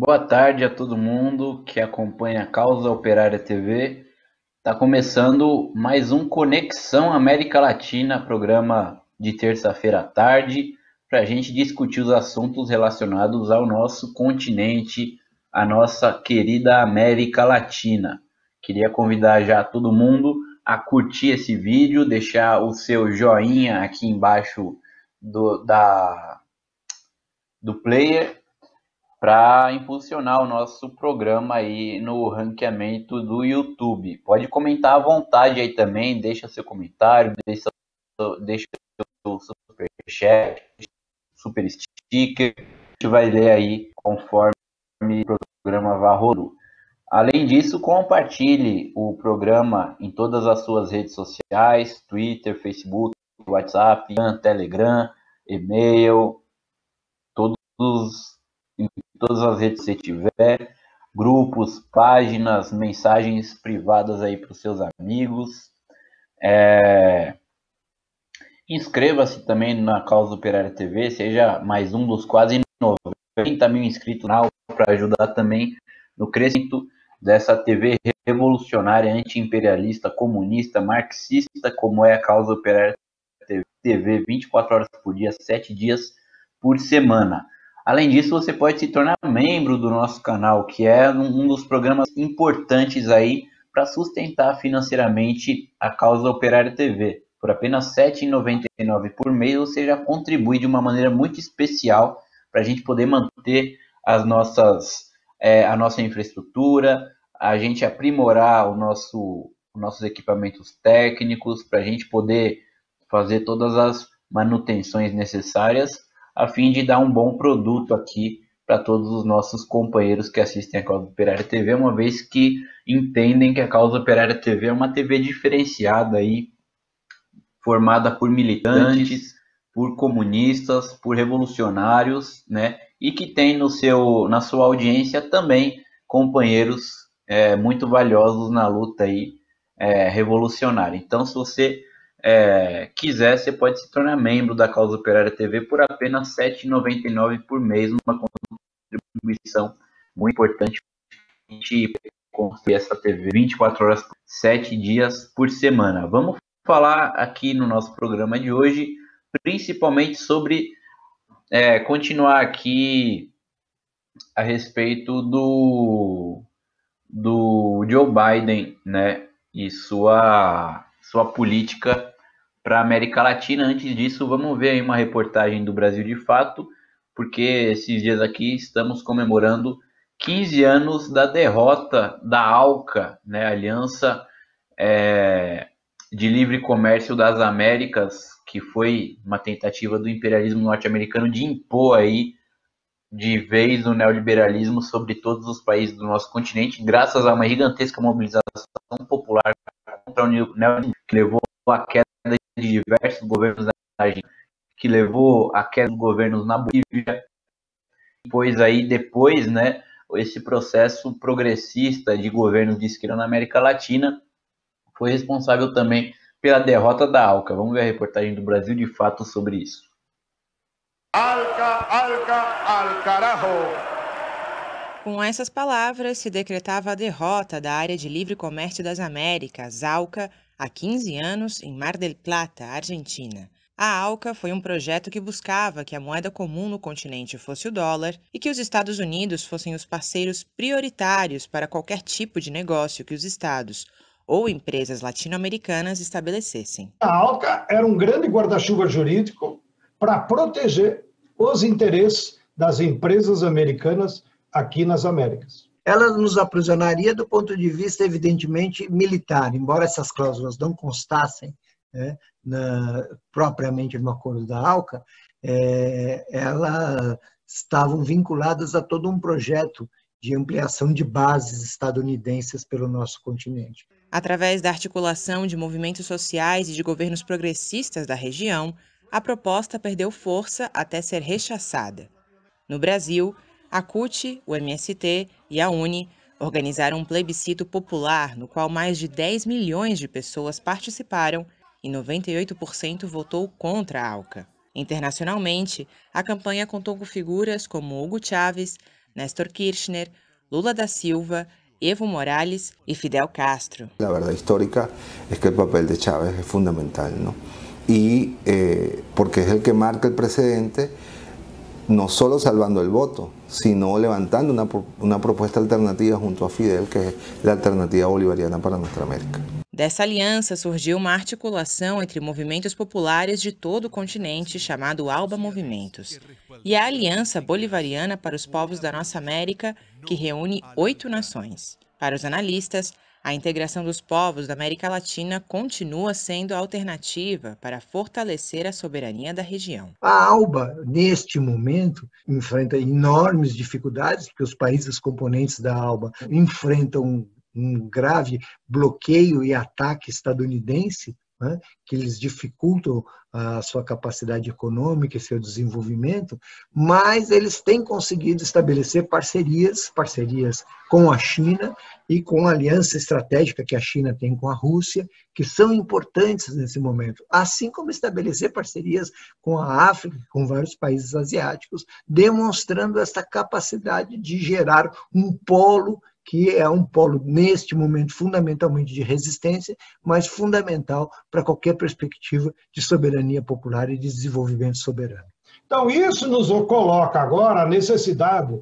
Boa tarde a todo mundo que acompanha a Causa Operária TV. Está começando mais um Conexão América Latina, programa de terça-feira à tarde, para a gente discutir os assuntos relacionados ao nosso continente, a nossa querida América Latina. Queria convidar já todo mundo a curtir esse vídeo, deixar o seu joinha aqui embaixo do player para impulsionar o nosso programa aí no ranqueamento do YouTube. Pode comentar à vontade aí também, deixa seu comentário, deixa seu super chat, super sticker, a gente vai ler aí conforme o programa vá rolando. Além disso, compartilhe o programa em todas as suas redes sociais, Twitter, Facebook, WhatsApp, Telegram, e-mail, todos em todas as redes que você tiver, grupos, páginas, mensagens privadas aí para os seus amigos. Inscreva-se também na Causa Operária TV, seja mais um dos quase 90 mil inscritos no canal, para ajudar também no crescimento dessa TV revolucionária, anti-imperialista, comunista, marxista, como é a Causa Operária TV, 24 horas por dia, 7 dias por semana. Além disso, você pode se tornar membro do nosso canal, que é um dos programas importantes aí para sustentar financeiramente a Causa Operária TV. Por apenas R$ 7,99 por mês, você já contribui de uma maneira muito especial para a gente poder manter a nossa infraestrutura, a gente aprimorar os nossos equipamentos técnicos, para a gente poder fazer todas as manutenções necessárias a fim de dar um bom produto aqui para todos os nossos companheiros que assistem a Causa Operária TV, uma vez que entendem que a Causa Operária TV é uma TV diferenciada aí, formada por militantes, por comunistas, por revolucionários, né? E que tem na sua audiência também companheiros muito valiosos na luta aí, revolucionária. Então, se você quiser, você pode se tornar membro da Causa Operária TV por apenas R$ 7,99 por mês, uma contribuição muito importante para a gente construir essa TV 24 horas, 7 dias por semana. Vamos falar aqui no nosso programa de hoje, principalmente sobre continuar aqui a respeito do Joe Biden, né, e sua política para a América Latina. Antes disso, vamos ver aí uma reportagem do Brasil de Fato, porque esses dias aqui estamos comemorando 15 anos da derrota da ALCA, né, Aliança de Livre Comércio das Américas, que foi uma tentativa do imperialismo norte-americano de impor aí de vez o neoliberalismo sobre todos os países do nosso continente, graças a uma gigantesca mobilização popular contra o neoliberalismo, que levou à queda de diversos governos na Argentina, que levou à queda dos governos na Bolívia, depois, né, esse processo progressista de governos de esquerda na América Latina foi responsável também pela derrota da ALCA. Vamos ver a reportagem do Brasil de Fato sobre isso. ALCA, ALCA, al carajo! Com essas palavras, se decretava a derrota da Área de Livre Comércio das Américas, ALCA, há 15 anos, em Mar del Plata, Argentina. A ALCA foi um projeto que buscava que a moeda comum no continente fosse o dólar e que os Estados Unidos fossem os parceiros prioritários para qualquer tipo de negócio que os estados ou empresas latino-americanas estabelecessem. A ALCA era um grande guarda-chuva jurídico para proteger os interesses das empresas americanas aqui nas Américas. Ela nos aprisionaria do ponto de vista, evidentemente, militar, embora essas cláusulas não constassem, né, propriamente no acordo da ALCA, elas estavam vinculadas a todo um projeto de ampliação de bases estadunidenses pelo nosso continente. Através da articulação de movimentos sociais e de governos progressistas da região, a proposta perdeu força até ser rechaçada. No Brasil, a CUT, o MST e a UNE organizaram um plebiscito popular no qual mais de 10 milhões de pessoas participaram e 98% votou contra a ALCA. Internacionalmente, a campanha contou com figuras como Hugo Chávez, Néstor Kirchner, Lula da Silva, Evo Morales y Fidel Castro. La verdad histórica es que el papel de Chávez es fundamental, ¿no? Y porque es el que marca el precedente, no solo salvando el voto, sino levantando una propuesta alternativa junto a Fidel, que es la alternativa bolivariana para nuestra América. Dessa aliança surgiu uma articulação entre movimentos populares de todo o continente chamado Alba Movimentos, e a Aliança Bolivariana para os Povos da Nossa América, que reúne 8 nações. Para os analistas, a integração dos povos da América Latina continua sendo a alternativa para fortalecer a soberania da região. A ALBA, neste momento, enfrenta enormes dificuldades, porque os países componentes da ALBA enfrentam um grave bloqueio e ataque estadunidense, né, que lhes dificultam a sua capacidade econômica e seu desenvolvimento, mas eles têm conseguido estabelecer parcerias com a China e com a aliança estratégica que a China tem com a Rússia, que são importantes nesse momento, assim como estabelecer parcerias com a África, com vários países asiáticos, demonstrando essa capacidade de gerar um polo que é um polo, neste momento, fundamentalmente de resistência, mas fundamental para qualquer perspectiva de soberania popular e de desenvolvimento soberano. Então, isso nos coloca agora a necessidade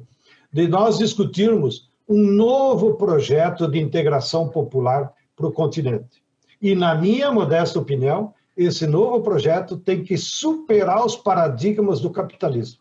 de nós discutirmos um novo projeto de integração popular para o continente. E, na minha modesta opinião, esse novo projeto tem que superar os paradigmas do capitalismo.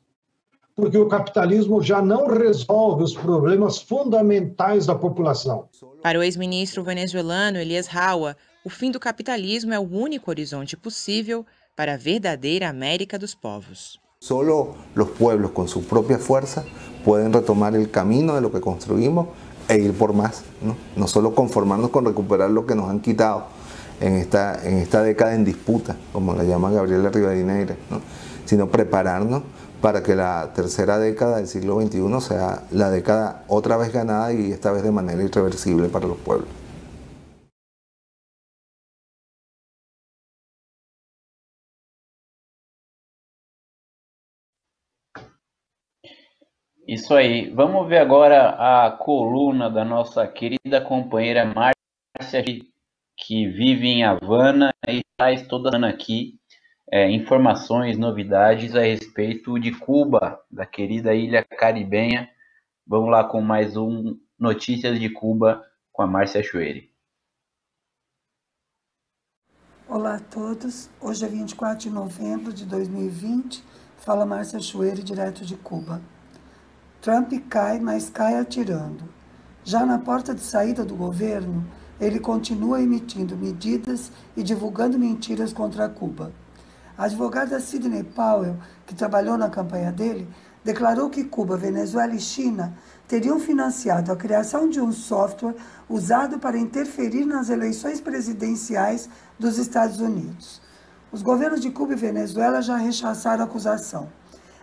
Porque o capitalismo já não resolve os problemas fundamentais da população. Para o ex-ministro venezuelano Elias Raua, o fim do capitalismo é o único horizonte possível para a verdadeira América dos povos. Solo los pueblos con su propia fuerza pueden retomar el camino de lo que construimos e ir por más, ¿no? No solo conformarnos con recuperar lo que nos han quitado en esta década en disputa, como la llama Gabriela Rivadeneira, ¿no? Sino prepararnos para que la tercera década del siglo XXI sea la década otra vez ganada y esta vez de manera irreversible para los pueblos. Isso aí. Vamos ver agora a coluna da nossa querida companheira Márcia, que vive em Havana e traz toda ano aqui informações, novidades a respeito de Cuba, da querida ilha caribenha. Vamos lá com mais um Notícias de Cuba com a Márcia Chueri. Olá a todos, hoje é 24 de novembro de 2020, fala Márcia Chueri, direto de Cuba. Trump cai, mas cai atirando. Já na porta de saída do governo, ele continua emitindo medidas e divulgando mentiras contra Cuba. A advogada Sidney Powell, que trabalhou na campanha dele, declarou que Cuba, Venezuela e China teriam financiado a criação de um software usado para interferir nas eleições presidenciais dos Estados Unidos. Os governos de Cuba e Venezuela já rechaçaram a acusação.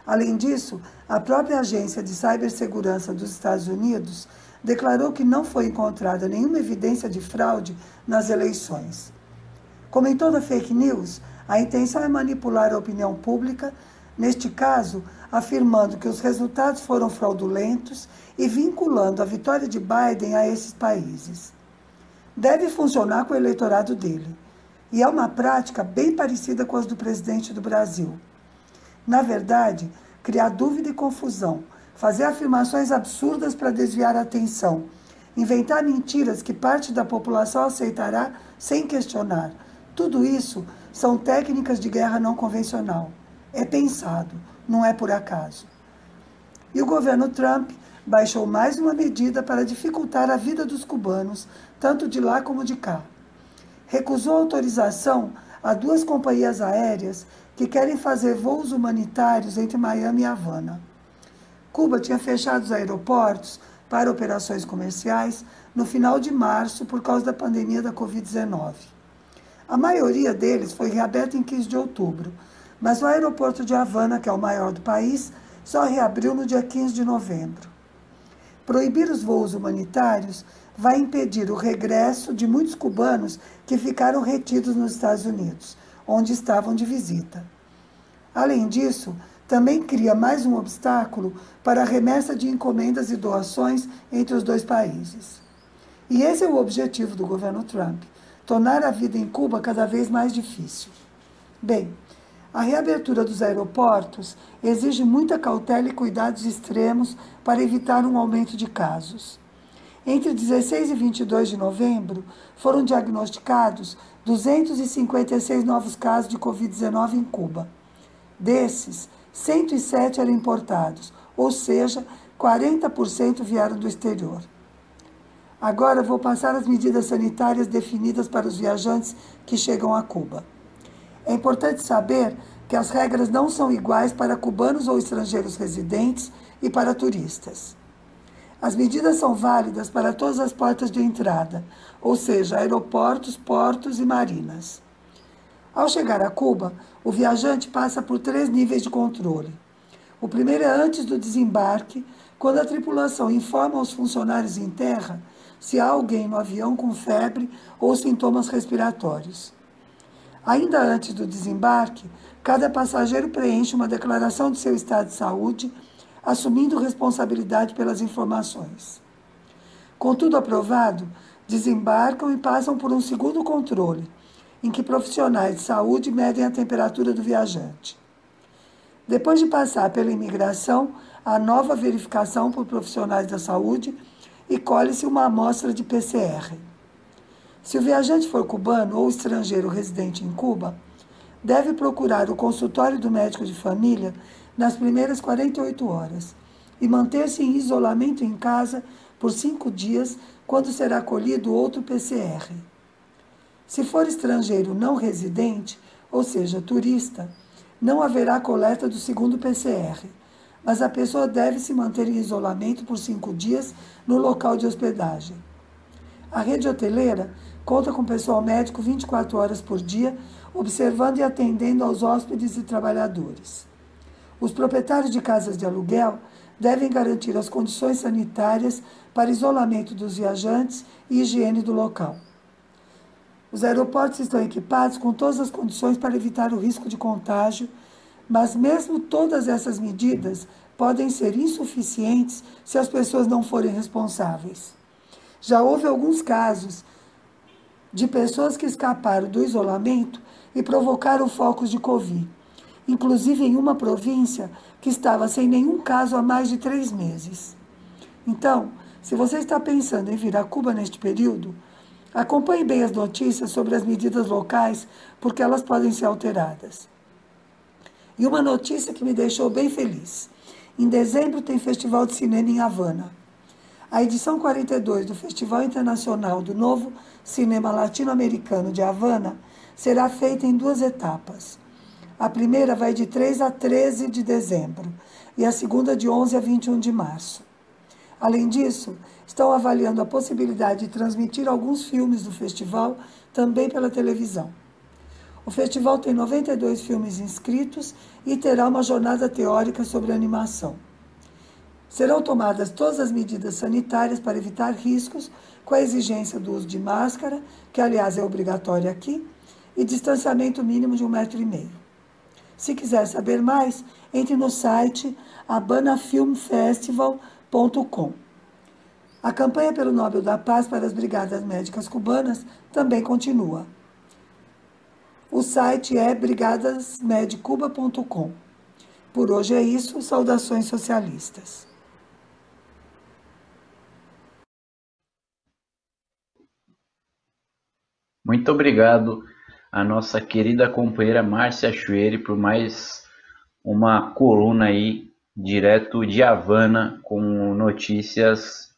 Além disso, a própria Agência de Cibersegurança dos Estados Unidos declarou que não foi encontrada nenhuma evidência de fraude nas eleições. Como em toda fake news, a intenção é manipular a opinião pública, neste caso, afirmando que os resultados foram fraudulentos e vinculando a vitória de Biden a esses países. Deve funcionar com o eleitorado dele, e é uma prática bem parecida com as do presidente do Brasil. Na verdade, criar dúvida e confusão, fazer afirmações absurdas para desviar a atenção, inventar mentiras que parte da população aceitará sem questionar. Tudo isso são técnicas de guerra não convencional. É pensado, não é por acaso. E o governo Trump baixou mais uma medida para dificultar a vida dos cubanos, tanto de lá como de cá. Recusou autorização a 2 companhias aéreas que querem fazer voos humanitários entre Miami e Havana. Cuba tinha fechado os aeroportos para operações comerciais no final de março por causa da pandemia da Covid-19. A maioria deles foi reaberta em 15 de outubro, mas o aeroporto de Havana, que é o maior do país, só reabriu no dia 15 de novembro. Proibir os voos humanitários vai impedir o regresso de muitos cubanos que ficaram retidos nos Estados Unidos, onde estavam de visita. Além disso, Também cria mais um obstáculo para a remessa de encomendas e doações entre os dois países. E esse é o objetivo do governo Trump, tornar a vida em Cuba cada vez mais difícil. Bem, a reabertura dos aeroportos exige muita cautela e cuidados extremos para evitar um aumento de casos. Entre 16 e 22 de novembro, foram diagnosticados 256 novos casos de Covid-19 em Cuba. Desses, 107 eram importados, ou seja, 40% vieram do exterior. Agora vou passar as medidas sanitárias definidas para os viajantes que chegam a Cuba. É importante saber que as regras não são iguais para cubanos ou estrangeiros residentes e para turistas. As medidas são válidas para todas as portas de entrada, ou seja, aeroportos, portos e marinas. Ao chegar a Cuba, o viajante passa por 3 níveis de controle. O primeiro é antes do desembarque, quando a tripulação informa aos funcionários em terra se há alguém no avião com febre ou sintomas respiratórios. Ainda antes do desembarque, cada passageiro preenche uma declaração de seu estado de saúde, assumindo responsabilidade pelas informações. Com tudo aprovado, desembarcam e passam por um segundo controle, em que profissionais de saúde medem a temperatura do viajante. Depois de passar pela imigração, há nova verificação por profissionais da saúde e colhe-se uma amostra de PCR. Se o viajante for cubano ou estrangeiro residente em Cuba, deve procurar o consultório do médico de família nas primeiras 48 horas e manter-se em isolamento em casa por 5 dias, quando será colhido outro PCR. Se for estrangeiro não residente, ou seja, turista, não haverá coleta do segundo PCR, mas a pessoa deve se manter em isolamento por 5 dias no local de hospedagem. A rede hoteleira conta com pessoal médico 24 horas por dia, observando e atendendo aos hóspedes e trabalhadores. Os proprietários de casas de aluguel devem garantir as condições sanitárias para isolamento dos viajantes e higiene do local. Os aeroportos estão equipados com todas as condições para evitar o risco de contágio, mas mesmo todas essas medidas podem ser insuficientes se as pessoas não forem responsáveis. Já houve alguns casos de pessoas que escaparam do isolamento e provocaram focos de Covid, inclusive em uma província que estava sem nenhum caso há mais de 3 meses. Então, se você está pensando em vir a Cuba neste período, acompanhe bem as notícias sobre as medidas locais, porque elas podem ser alteradas. E uma notícia que me deixou bem feliz. Em dezembro tem Festival de Cinema em Havana. A edição 42 do Festival Internacional do Novo Cinema Latino-Americano de Havana será feita em 2 etapas. A primeira vai de 3 a 13 de dezembro e a segunda de 11 a 21 de março. Além disso, estão avaliando a possibilidade de transmitir alguns filmes do festival também pela televisão. O festival tem 92 filmes inscritos e terá uma jornada teórica sobre animação. Serão tomadas todas as medidas sanitárias para evitar riscos, com a exigência do uso de máscara, que aliás é obrigatória aqui, e distanciamento mínimo de 1,5 metro. Se quiser saber mais, entre no site habanafilmfestival.com. A campanha pelo Nobel da Paz para as Brigadas Médicas Cubanas também continua. O site é brigadasmedcuba.com. Por hoje é isso, saudações socialistas. Muito obrigado à nossa querida companheira Márcia Chueri por mais uma coluna aí, direto de Havana, com notícias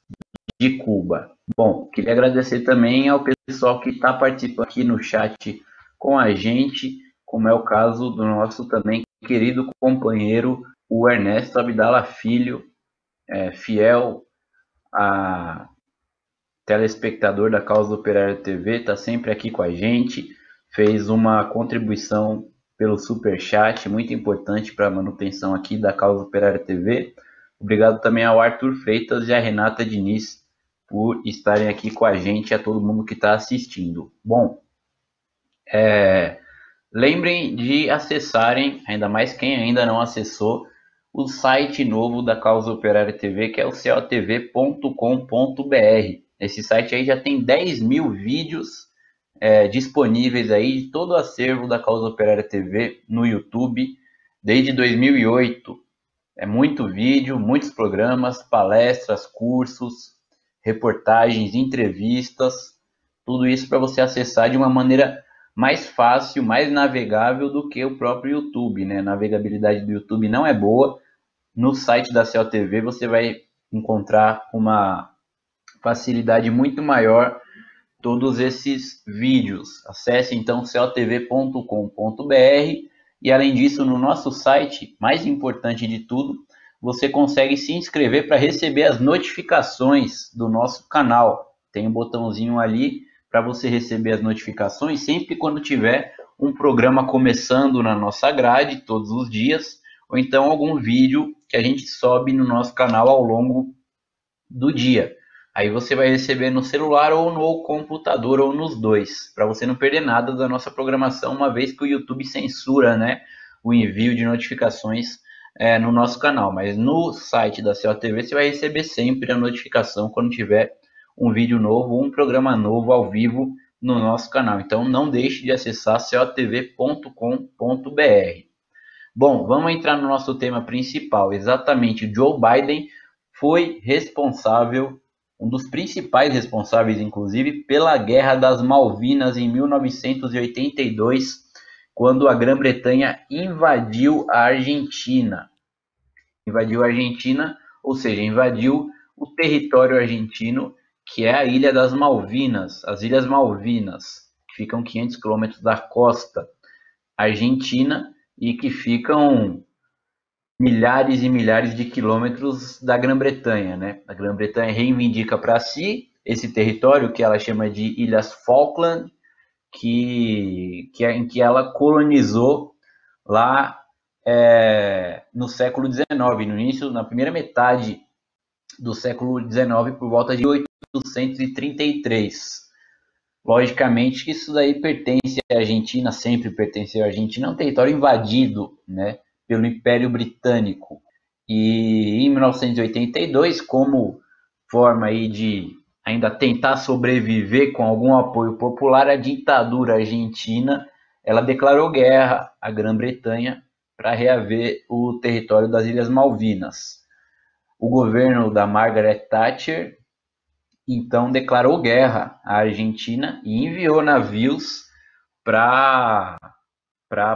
de Cuba. Bom, queria agradecer também ao pessoal que está participando aqui no chat com a gente, como é o caso do nosso também querido companheiro, o Ernesto Abdala Filho, fiel a telespectador da Causa Operária TV, está sempre aqui com a gente, fez uma contribuição pelo Superchat, muito importante para a manutenção aqui da Causa Operária TV. Obrigado também ao Arthur Freitas e à Renata Diniz por estarem aqui com a gente, a todo mundo que está assistindo. Bom, lembrem de acessarem, ainda mais quem ainda não acessou, o site novo da Causa Operária TV, que é o cotv.com.br. Esse site aí já tem 10 mil vídeos disponíveis aí de todo o acervo da Causa Operária TV no YouTube desde 2008. É muito vídeo, muitos programas, palestras, cursos, reportagens, entrevistas, tudo isso para você acessar de uma maneira mais fácil, mais navegável do que o próprio YouTube, né? A navegabilidade do YouTube não é boa. No site da COTV você vai encontrar uma facilidade muito maior todos esses vídeos. Acesse então cotv.com.br e além disso, no nosso site, mais importante de tudo, você consegue se inscrever para receber as notificações do nosso canal. Tem um botãozinho ali para você receber as notificações sempre quando tiver um programa começando na nossa grade, todos os dias, ou então algum vídeo que a gente sobe no nosso canal ao longo do dia. Aí você vai receber no celular ou no computador ou nos dois, para você não perder nada da nossa programação, uma vez que o YouTube censura, né, o envio de notificações no nosso canal. Mas no site da COTV você vai receber sempre a notificação quando tiver um vídeo novo, um programa novo ao vivo no nosso canal. Então não deixe de acessar cotv.com.br. Bom, vamos entrar no nosso tema principal. Exatamente, Joe Biden foi responsável, um dos principais responsáveis, inclusive, pela Guerra das Malvinas em 1982, quando a Grã-Bretanha invadiu a Argentina. Invadiu a Argentina, ou seja, invadiu o território argentino, que é a Ilha das Malvinas, as Ilhas Malvinas, que ficam 500 quilômetros da costa argentina e que ficam milhares e milhares de quilômetros da Grã-Bretanha, né? A Grã-Bretanha reivindica para si esse território que ela chama de Ilhas Falkland, em que ela colonizou lá no século XIX, no início, na primeira metade do século XIX, por volta de 1833. Logicamente que isso daí pertence à Argentina, sempre pertenceu à Argentina, é um território invadido, né, pelo Império Britânico. E em 1982, como forma aí de ainda tentar sobreviver com algum apoio popular, a ditadura argentina ela declarou guerra à Grã-Bretanha para reaver o território das Ilhas Malvinas. O governo da Margaret Thatcher então declarou guerra à Argentina e enviou navios para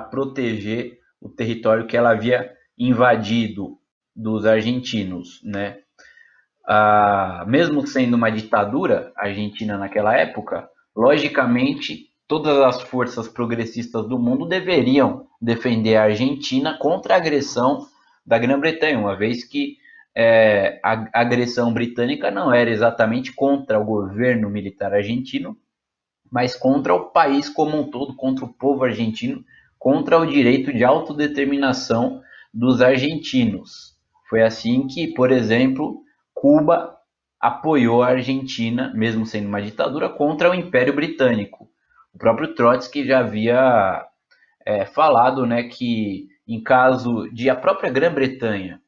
proteger o território que ela havia invadido dos argentinos, né? Mesmo sendo uma ditadura argentina naquela época, logicamente todas as forças progressistas do mundo deveriam defender a Argentina contra a agressão da Grã-Bretanha, uma vez que a agressão britânica não era exatamente contra o governo militar argentino, mas contra o país como um todo, contra o povo argentino, contra o direito de autodeterminação dos argentinos. Foi assim que, por exemplo, Cuba apoiou a Argentina, mesmo sendo uma ditadura, contra o Império Britânico. O próprio Trotsky já havia falado, né, que em caso de a própria Grã-Bretanha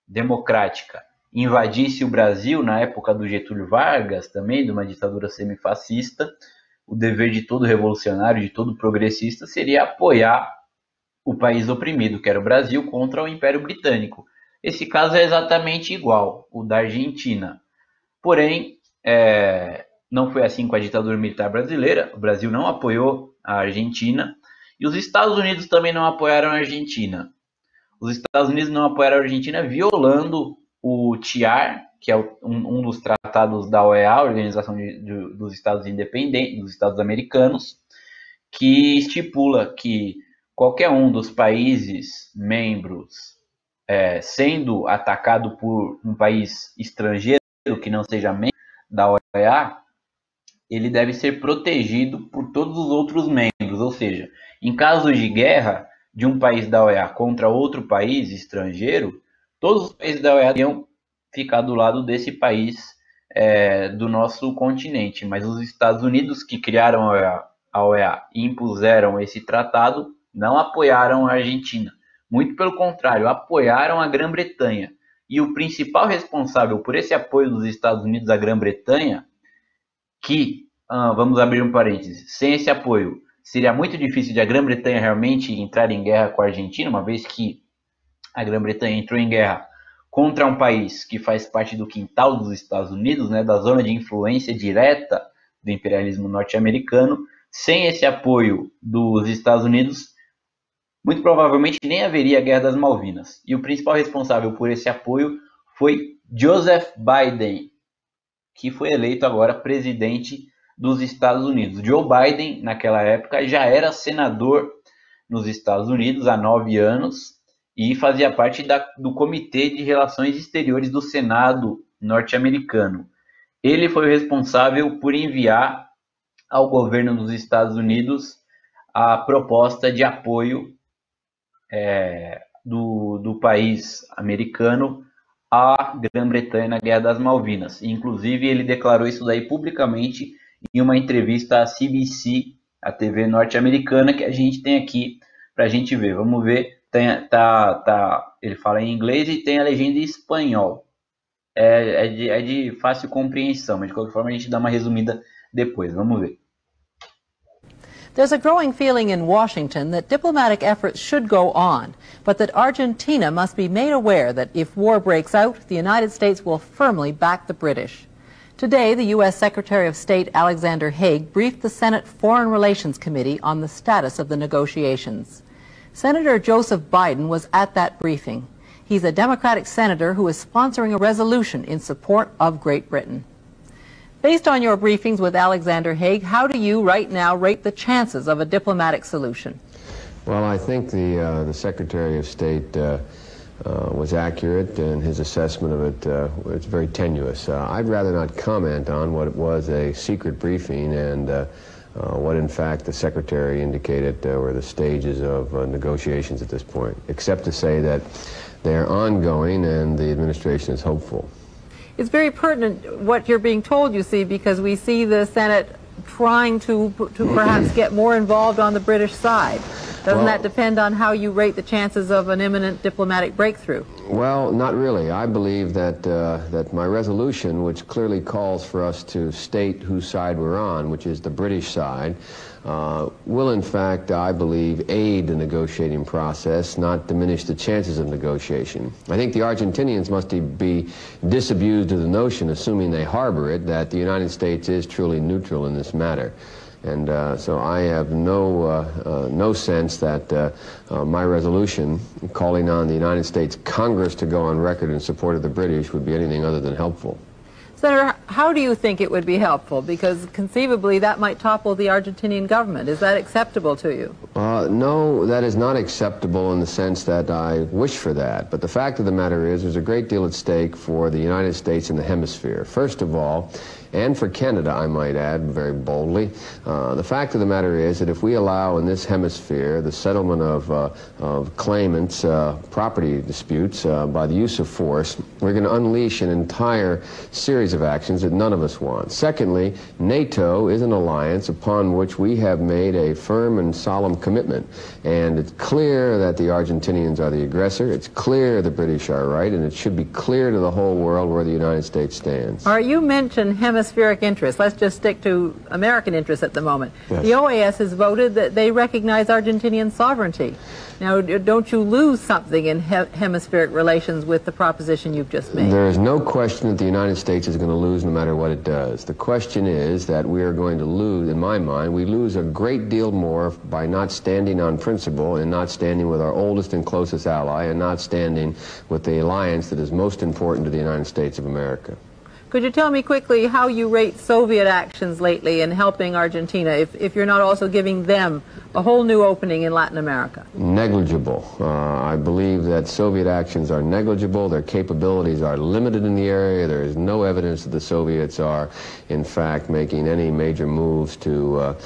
democrática invadisse o Brasil na época do Getúlio Vargas, também de uma ditadura semifascista, o dever de todo revolucionário, de todo progressista, seria apoiar o país oprimido, que era o Brasil, contra o Império Britânico. Esse caso é exatamente igual, o da Argentina. Porém, não foi assim com a ditadura militar brasileira. O Brasil não apoiou a Argentina e os Estados Unidos também não apoiaram a Argentina. Os Estados Unidos não apoiaram a Argentina violando o TIAR, que é um dos tratados da OEA, a Organização dos Estados Independentes, dos Estados Americanos, que estipula que qualquer um dos países membros sendo atacado por um país estrangeiro que não seja membro da OEA, ele deve ser protegido por todos os outros membros, ou seja, em caso de guerra de um país da OEA contra outro país estrangeiro, todos os países da OEA iam ficar do lado desse país do nosso continente, mas os Estados Unidos que criaram a OEA e impuseram esse tratado não apoiaram a Argentina. Muito pelo contrário, apoiaram a Grã-Bretanha. E o principal responsável por esse apoio dos Estados Unidos à Grã-Bretanha, que, vamos abrir um parênteses, sem esse apoio seria muito difícil de a Grã-Bretanha realmente entrar em guerra com a Argentina, uma vez que a Grã-Bretanha entrou em guerra contra um país que faz parte do quintal dos Estados Unidos, né, da zona de influência direta do imperialismo norte-americano. Sem esse apoio dos Estados Unidos, muito provavelmente nem haveria a Guerra das Malvinas. E o principal responsável por esse apoio foi Joseph Biden, que foi eleito agora presidente dos Estados Unidos. Joe Biden, naquela época, já era senador nos Estados Unidos há 9 anos e fazia parte do Comitê de Relações Exteriores do Senado norte-americano. Ele foi o responsável por enviar ao governo dos Estados Unidos a proposta de apoio do país americano à Grã-Bretanha na Guerra das Malvinas. Inclusive, ele declarou isso daí publicamente em uma entrevista à CBC, a TV norte-americana, que a gente tem aqui para a gente ver. Vamos ver, ele fala em inglês e tem a legenda em espanhol. É de fácil compreensão, mas de qualquer forma a gente dá uma resumida depois. Vamos ver. There's a growing feeling in Washington that diplomatic efforts should go on, but that Argentina must be made aware that if war breaks out, the United States will firmly back the British. Today, the U.S. Secretary of State Alexander Haig briefed the Senate Foreign Relations Committee on the status of the negotiations. Senator Joseph Biden was at that briefing. He's a Democratic senator who is sponsoring a resolution in support of Great Britain. Based on your briefings with Alexander Haig, how do you right now rate the chances of a diplomatic solution? Well, I think the Secretary of State was accurate in his assessment of it. It's very tenuous. I'd rather not comment on what was a secret briefing and what in fact the Secretary indicated were the stages of negotiations at this point, except to say that they are ongoing and the administration is hopeful. It's very pertinent what you're being told, you see, because we see the Senate trying to perhaps get more involved on the British side. Doesn't that depend on how you rate the chances of an imminent diplomatic breakthrough? Well, not really. I believe that my resolution, which clearly calls for us to state whose side we're on, which is the British side, will in fact, I believe, aid the negotiating process, not diminish the chances of negotiation. I think the Argentinians must be disabused of the notion, assuming they harbor it, that the United States is truly neutral in this matter. And so I have no sense that my resolution calling on the United States Congress to go on record in support of the British would be anything other than helpful. Senator, how do you think it would be helpful? Because conceivably that might topple the Argentinian government. Is that acceptable to you? No, that is not acceptable in the sense that I wish for that. But the fact of the matter is there's a great deal at stake for the United States and the hemisphere. First of all, and for Canada, I might add, very boldly. The fact of the matter is that if we allow in this hemisphere the settlement of claimants' property disputes by the use of force, we're going to unleash an entire series of actions that none of us want. Secondly, NATO is an alliance upon which we have made a firm and solemn commitment. And it's clear that the Argentinians are the aggressor. It's clear the British are right. And it should be clear to the whole world where the United States stands. All right, you mentioned hemispheric interests. Let's just stick to American interests at the moment. Yes. The OAS has voted that they recognize Argentinian sovereignty. Now, don't you lose something in hemispheric relations with the proposition you've just made? There is no question that the United States is going to lose no matter what it does. The question is that we are going to lose, in my mind, we lose a great deal more by not standing on principle and not standing with our oldest and closest ally and not standing with the alliance that is most important to the United States of America. Could you tell me quickly how you rate Soviet actions lately in helping Argentina, if you're not also giving them a whole new opening in Latin America? Negligible. I believe that Soviet actions are negligible. Their capabilities are limited in the area. There is no evidence that the Soviets are, in fact, making any major moves to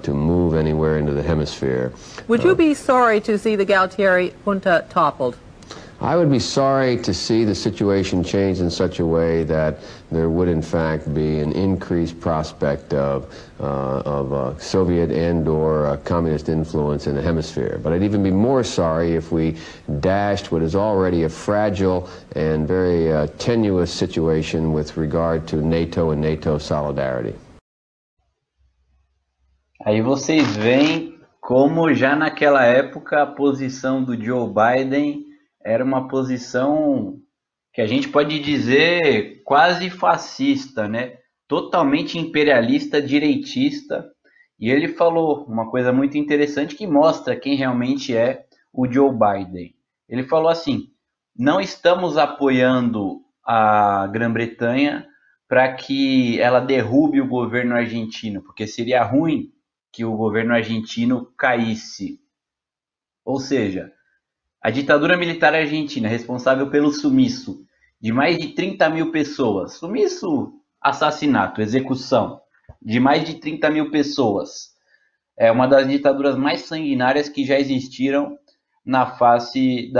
move anywhere into the hemisphere. Would you be sorry to see the Galtieri junta toppled? I would be sorry to see the situation change in such a way that there would in fact be an increased prospect of Soviet and/or communist influence in the hemisphere. But I'd even be more sorry if we dashed what is already a fragile and very tenuous situation with regard to NATO and NATO solidarity. Aí vocês veem como já naquela época a posição do Joe Biden era uma posição que a gente pode dizer quase fascista, né? Totalmente imperialista, direitista. E ele falou uma coisa muito interessante que mostra quem realmente é o Joe Biden. Ele falou assim: não estamos apoiando a Grã-Bretanha para que ela derrube o governo argentino, porque seria ruim que o governo argentino caísse. Ou seja, a ditadura militar argentina, responsável pelo sumiço de mais de 30 mil pessoas, sumiço, assassinato, execução de mais de 30 mil pessoas, é uma das ditaduras mais sanguinárias que já existiram na face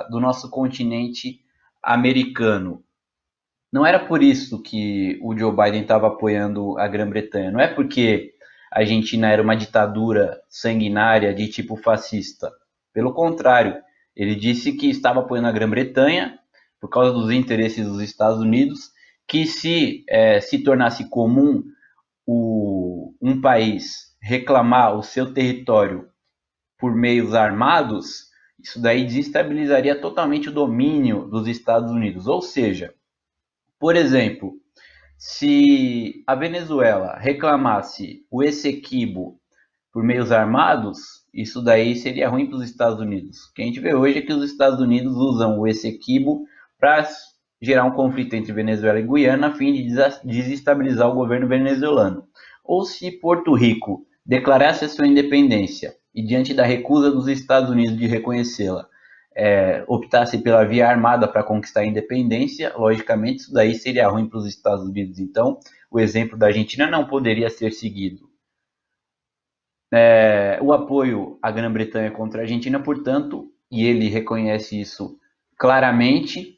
do nosso continente americano. Não era por isso que o Joe Biden estava apoiando a Grã-Bretanha, não é porque a Argentina era uma ditadura sanguinária de tipo fascista. Pelo contrário, ele disse que estava apoiando a Grã-Bretanha por causa dos interesses dos Estados Unidos, que se tornasse comum um país reclamar o seu território por meios armados, isso daí desestabilizaria totalmente o domínio dos Estados Unidos. Ou seja, por exemplo, se a Venezuela reclamasse o Essequibo por meios armados, isso daí seria ruim para os Estados Unidos. O que a gente vê hoje é que os Estados Unidos usam o Essequibo para gerar um conflito entre Venezuela e Guiana a fim de desestabilizar o governo venezuelano. Ou se Porto Rico declarasse a sua independência e, diante da recusa dos Estados Unidos de reconhecê-la, optasse pela via armada para conquistar a independência, logicamente isso daí seria ruim para os Estados Unidos. Então, o exemplo da Argentina não poderia ser seguido. O apoio à Grã-Bretanha contra a Argentina, portanto, e ele reconhece isso claramente,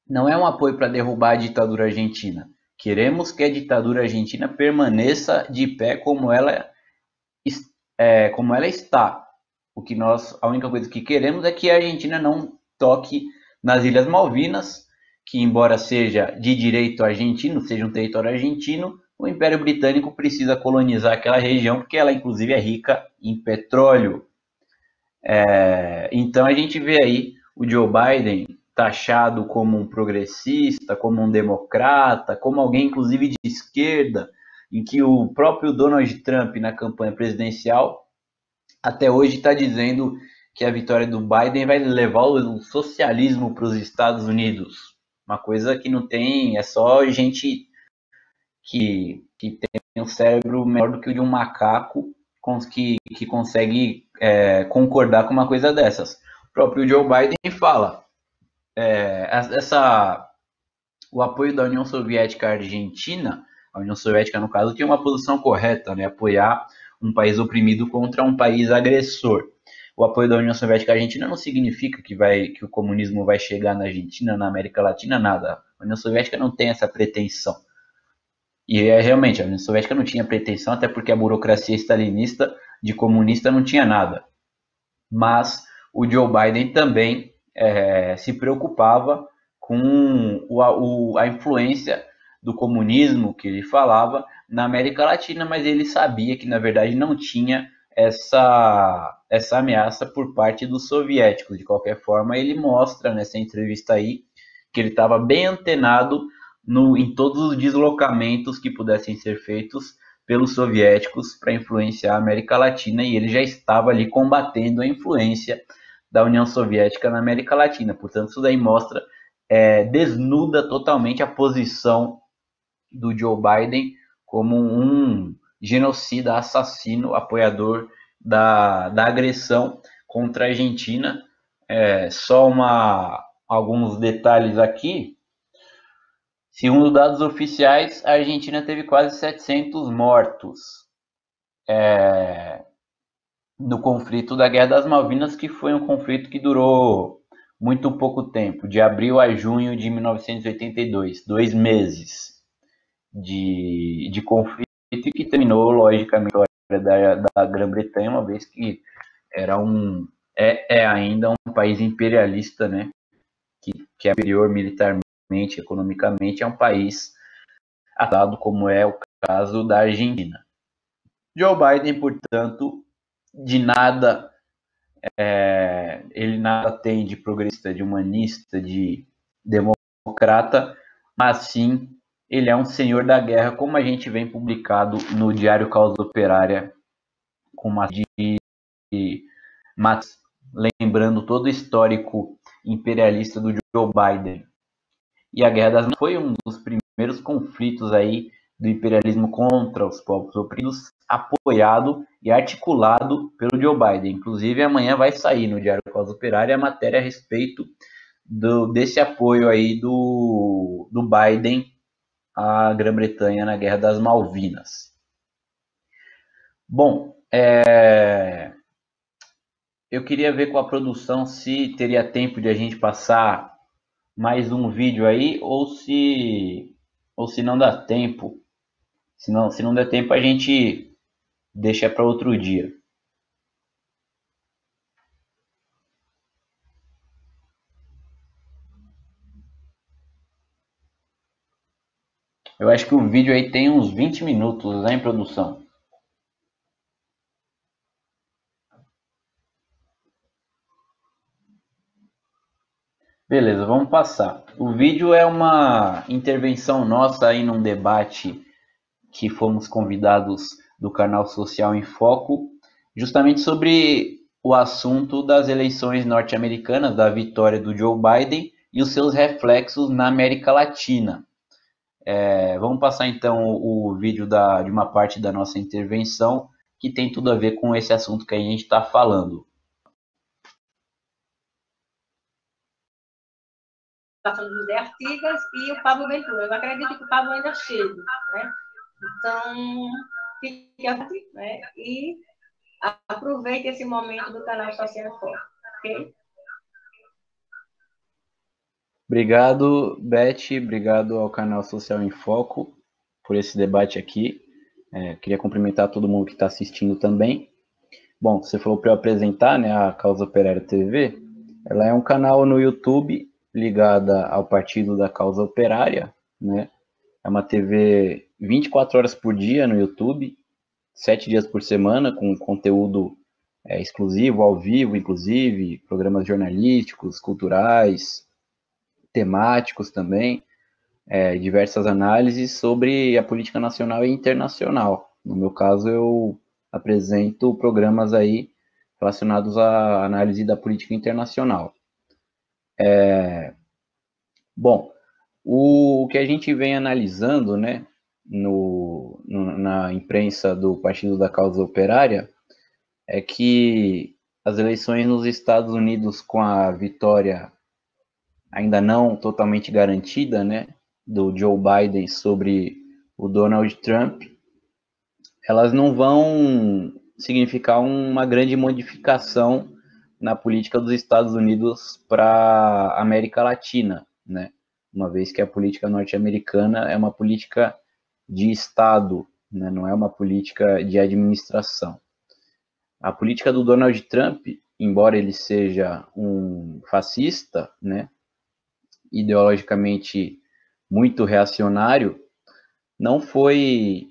não é um apoio para derrubar a ditadura argentina. Queremos que a ditadura argentina permaneça de pé como ela está. A única coisa que queremos é que a Argentina não toque nas Ilhas Malvinas, que embora seja de direito argentino, seja um território argentino, o Império Britânico precisa colonizar aquela região, porque ela inclusive é rica em petróleo. Então a gente vê aí o Joe Biden taxado como um progressista, como um democrata, como alguém inclusive de esquerda, em que o próprio Donald Trump na campanha presidencial até hoje está dizendo que a vitória do Biden vai levar o socialismo para os Estados Unidos. Uma coisa que não tem, é só gente que tem um cérebro melhor do que o de um macaco que consegue concordar com uma coisa dessas. O próprio Joe Biden fala, o apoio da União Soviética à Argentina, a União Soviética no caso tinha uma posição correta, né, apoiar um país oprimido contra um país agressor. O apoio da União Soviética à Argentina não significa que o comunismo vai chegar na Argentina, na América Latina, nada. A União Soviética não tem essa pretensão. E realmente, a União Soviética não tinha pretensão, até porque a burocracia stalinista de comunista não tinha nada. Mas o Joe Biden também se preocupava com a influência do comunismo que ele falava na América Latina, mas ele sabia que, na verdade, não tinha essa ameaça por parte dos soviéticos. De qualquer forma, ele mostra nessa entrevista aí que ele estava bem antenado em todos os deslocamentos que pudessem ser feitos pelos soviéticos para influenciar a América Latina, e ele já estava ali combatendo a influência da União Soviética na América Latina. Portanto, isso daí mostra, desnuda totalmente a posição do Joe Biden como um genocida, assassino, apoiador da agressão contra a Argentina. Só alguns detalhes aqui. Segundo dados oficiais, a Argentina teve quase 700 mortos no conflito da Guerra das Malvinas, que foi um conflito que durou muito pouco tempo, de abril a junho de 1982, 2 meses de conflito, que terminou, logicamente, a história da Grã-Bretanha, uma vez que era ainda um país imperialista, né, que é superior militarmente, economicamente, é um país atado, como é o caso da Argentina. Joe Biden, portanto, ele nada tem de progressista, de humanista, de democrata, mas sim ele é um senhor da guerra, como a gente vem publicado no Diário Causa Operária, com uma lembrando todo o histórico imperialista do Joe Biden. E a Guerra das Mãos foi um dos primeiros conflitos aí do imperialismo contra os povos oprimidos, apoiado e articulado pelo Joe Biden. Inclusive, amanhã vai sair no Diário Causa Operária a matéria a respeito desse apoio aí do Biden à Grã-Bretanha na Guerra das Malvinas. Bom, eu queria ver com a produção se teria tempo de a gente passar mais um vídeo aí, ou se não dá tempo. Se não der tempo, a gente deixa para outro dia. Eu acho que o vídeo aí tem uns 20 minutos, né, em produção. Beleza, vamos passar. O vídeo é uma intervenção nossa aí num debate que fomos convidados do canal Social em Foco, justamente sobre o assunto das eleições norte-americanas, da vitória do Joe Biden e os seus reflexos na América Latina. Vamos passar então o vídeo de uma parte da nossa intervenção que tem tudo a ver com esse assunto que a gente está falando. Do José Artigas e o Pablo Ventura. Eu acredito que o Pablo ainda chega, né? Então, fique aqui, né? E aproveite esse momento do canal Social em Foco, ok? Obrigado, Beth. Obrigado ao canal Social em Foco por esse debate aqui. Queria cumprimentar todo mundo que está assistindo também. Bom, você falou para eu apresentar, né, a Causa Operária TV. Ela é um canal no YouTube ligada ao Partido da Causa Operária, né? É uma TV 24 horas por dia no YouTube, 7 dias por semana, com conteúdo exclusivo, ao vivo, inclusive, programas jornalísticos, culturais, temáticos também, diversas análises sobre a política nacional e internacional. No meu caso, eu apresento programas aí relacionados à análise da política internacional. Bom, o que a gente vem analisando, né, na imprensa do Partido da Causa Operária é que as eleições nos Estados Unidos, com a vitória ainda não totalmente garantida, né, do Joe Biden sobre o Donald Trump, elas não vão significar uma grande modificação na política dos Estados Unidos para a América Latina, né? Uma vez que a política norte-americana é uma política de Estado, né? Não é uma política de administração. A política do Donald Trump, embora ele seja um fascista, né, ideologicamente muito reacionário, não foi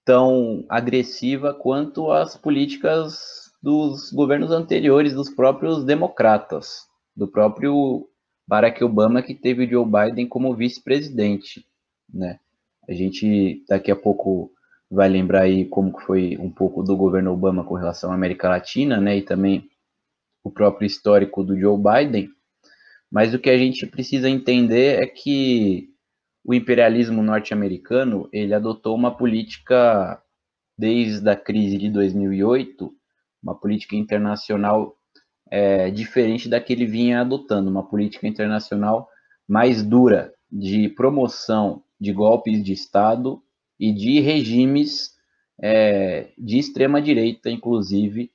tão agressiva quanto as políticas dos governos anteriores, dos próprios democratas, do próprio Barack Obama, que teve o Joe Biden como vice-presidente, né? A gente daqui a pouco vai lembrar aí como foi um pouco do governo Obama com relação à América Latina, né? E também o próprio histórico do Joe Biden. Mas o que a gente precisa entender é que o imperialismo norte-americano, ele adotou uma política, desde a crise de 2008, uma política internacional diferente da que ele vinha adotando, uma política internacional mais dura, de promoção de golpes de Estado e de regimes de extrema-direita, inclusive,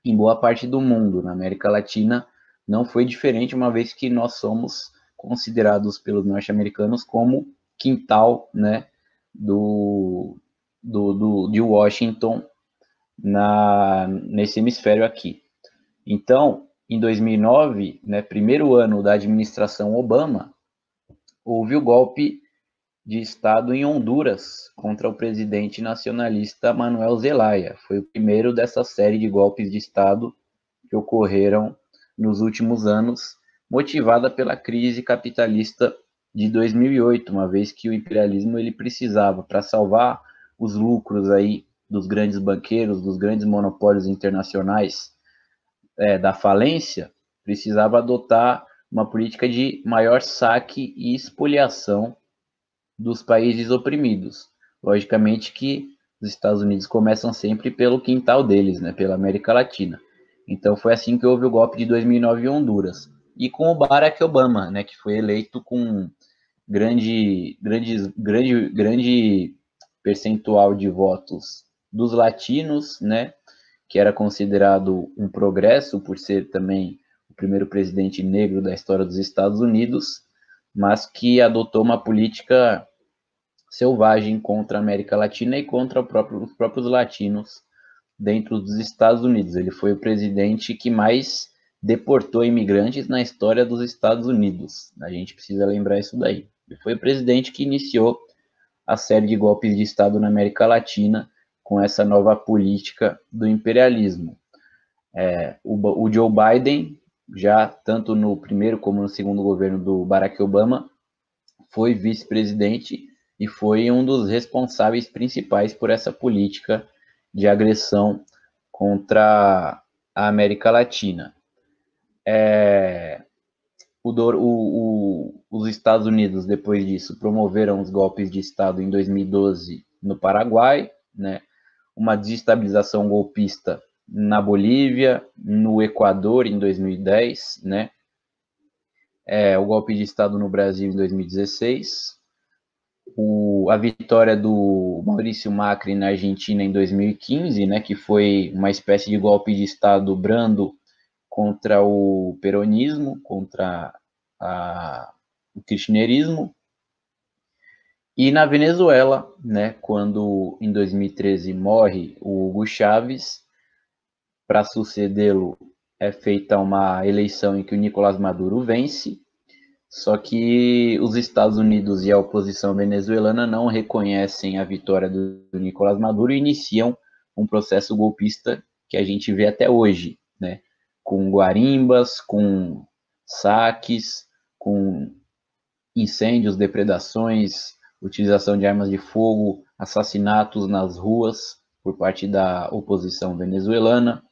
em boa parte do mundo. Na América Latina, não foi diferente, uma vez que nós somos considerados pelos norte-americanos como quintal, né, de Washington nesse hemisfério aqui. Então, em 2009, né, primeiro ano da administração Obama, houve o golpe de Estado em Honduras contra o presidente nacionalista Manuel Zelaya. Foi o primeiro dessa série de golpes de Estado que ocorreram nos últimos anos, motivada pela crise capitalista de 2008, uma vez que o imperialismo ele precisava, para salvar os lucros aí dos grandes banqueiros, dos grandes monopólios internacionais da falência, precisava adotar uma política de maior saque e expoliação dos países oprimidos. Logicamente que os Estados Unidos começam sempre pelo quintal deles, né, pela América Latina. Então foi assim que houve o golpe de 2009 em Honduras. E com o Barack Obama, né, que foi eleito com grande percentual de votos dos latinos, né, que era considerado um progresso por ser também o primeiro presidente negro da história dos Estados Unidos, mas que adotou uma política selvagem contra a América Latina e contra os próprios latinos dentro dos Estados Unidos. Ele foi o presidente que mais deportou imigrantes na história dos Estados Unidos. A gente precisa lembrar isso daí. Ele foi o presidente que iniciou a série de golpes de Estado na América Latina com essa nova política do imperialismo. O Joe Biden, já tanto no primeiro como no segundo governo do Barack Obama, foi vice-presidente e foi um dos responsáveis principais por essa política de agressão contra a América Latina. Os Estados Unidos, depois disso, promoveram os golpes de Estado em 2012 no Paraguai, né? Uma desestabilização golpista na Bolívia, no Equador em 2010, né? O golpe de Estado no Brasil em 2016, a vitória do Maurício Macri na Argentina em 2015, né, que foi uma espécie de golpe de Estado brando contra o peronismo, contra o kirchnerismo. E na Venezuela, né, quando em 2013 morre o Hugo Chávez, para sucedê-lo é feita uma eleição em que o Nicolás Maduro vence, só que os Estados Unidos e a oposição venezuelana não reconhecem a vitória do Nicolás Maduro e iniciam um processo golpista que a gente vê até hoje, né? Com guarimbas, com saques, com incêndios, depredações, utilização de armas de fogo, assassinatos nas ruas por parte da oposição venezuelana.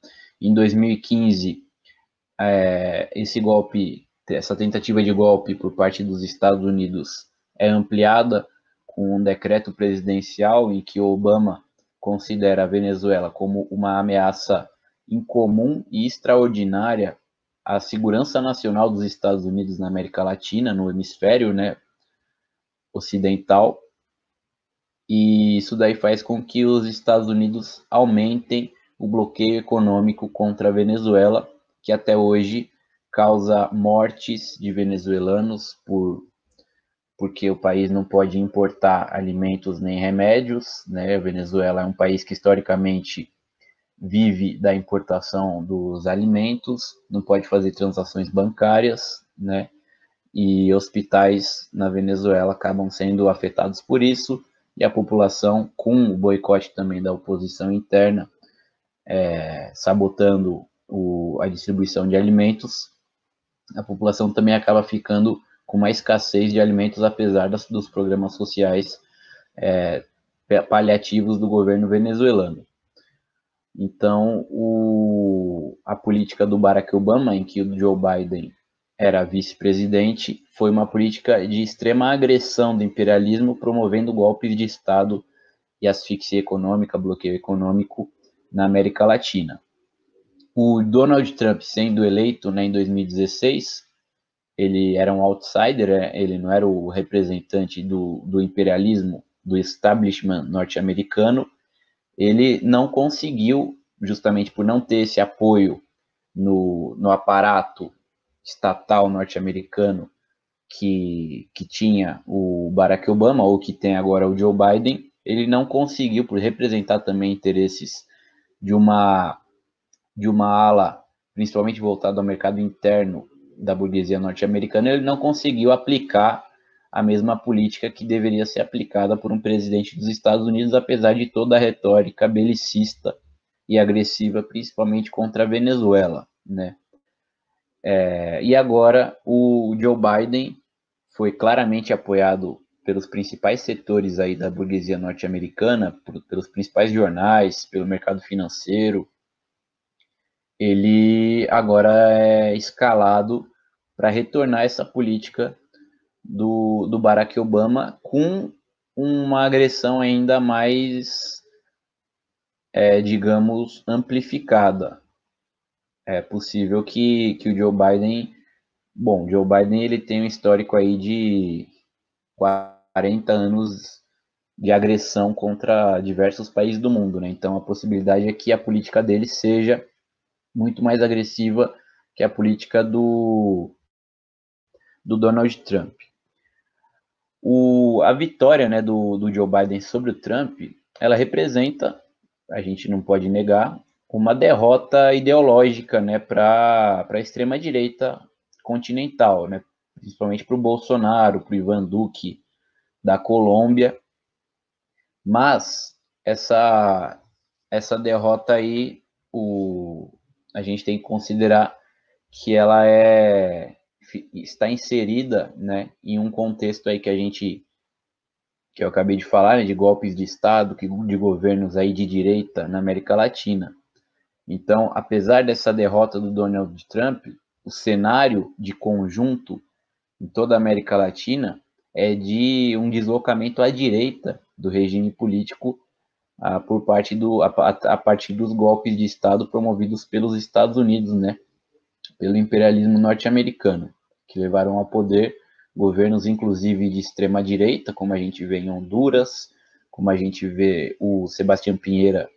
Em 2015, essa tentativa de golpe por parte dos Estados Unidos é ampliada com um decreto presidencial em que Obama considera a Venezuela como uma ameaça incomum e extraordinária à segurança nacional dos Estados Unidos na América Latina, no hemisfério, né, ocidental. E isso daí faz com que os Estados Unidos aumentem o bloqueio econômico contra a Venezuela, que até hoje causa mortes de venezuelanos porque o país não pode importar alimentos nem remédios, né? A Venezuela é um país que historicamente vive da importação dos alimentos, não pode fazer transações bancárias, né? E hospitais na Venezuela acabam sendo afetados por isso, e a população, com o boicote também da oposição interna, sabotando a distribuição de alimentos, a população também acaba ficando com uma escassez de alimentos, apesar dos programas sociais paliativos do governo venezuelano. Então, a política do Barack Obama, em que o Joe Biden era vice-presidente, foi uma política de extrema agressão do imperialismo, promovendo golpes de Estado e asfixia econômica, bloqueio econômico na América Latina. O Donald Trump, sendo eleito, né, em 2016, ele era um outsider, ele não era o representante do imperialismo, do establishment norte-americano. Ele não conseguiu, justamente por não ter esse apoio no aparato estatal norte-americano que tinha o Barack Obama, ou que tem agora o Joe Biden, ele não conseguiu, por representar também interesses de uma ala, principalmente voltada ao mercado interno da burguesia norte-americana, ele não conseguiu aplicar a mesma política que deveria ser aplicada por um presidente dos Estados Unidos, apesar de toda a retórica belicista e agressiva, principalmente contra a Venezuela, né? E agora o Joe Biden foi claramente apoiado pelos principais setores aí da burguesia norte-americana, pelos principais jornais, pelo mercado financeiro. Ele agora é escalado para retornar essa política do Barack Obama com uma agressão ainda mais, digamos, amplificada. É possível que o Joe Biden... Bom, o Joe Biden ele tem um histórico aí de 40 anos de agressão contra diversos países do mundo, né? Então a possibilidade é que a política dele seja muito mais agressiva que a política do Donald Trump. A vitória, né, do Joe Biden sobre o Trump, ela representa, a gente não pode negar, uma derrota ideológica, né, para a extrema-direita continental, né, principalmente para o Bolsonaro, para o Ivan Duque da Colômbia. Mas essa derrota aí, a gente tem que considerar que ela está inserida, né, em um contexto aí que eu acabei de falar, né, de golpes de Estado, de governos aí de direita na América Latina. Então, apesar dessa derrota do Donald Trump, o cenário de conjunto em toda a América Latina é de um deslocamento à direita do regime político a partir dos golpes de Estado promovidos pelos Estados Unidos, né, pelo imperialismo norte-americano, que levaram ao poder governos, inclusive, de extrema-direita, como a gente vê em Honduras, como a gente vê o Sebastián Piñera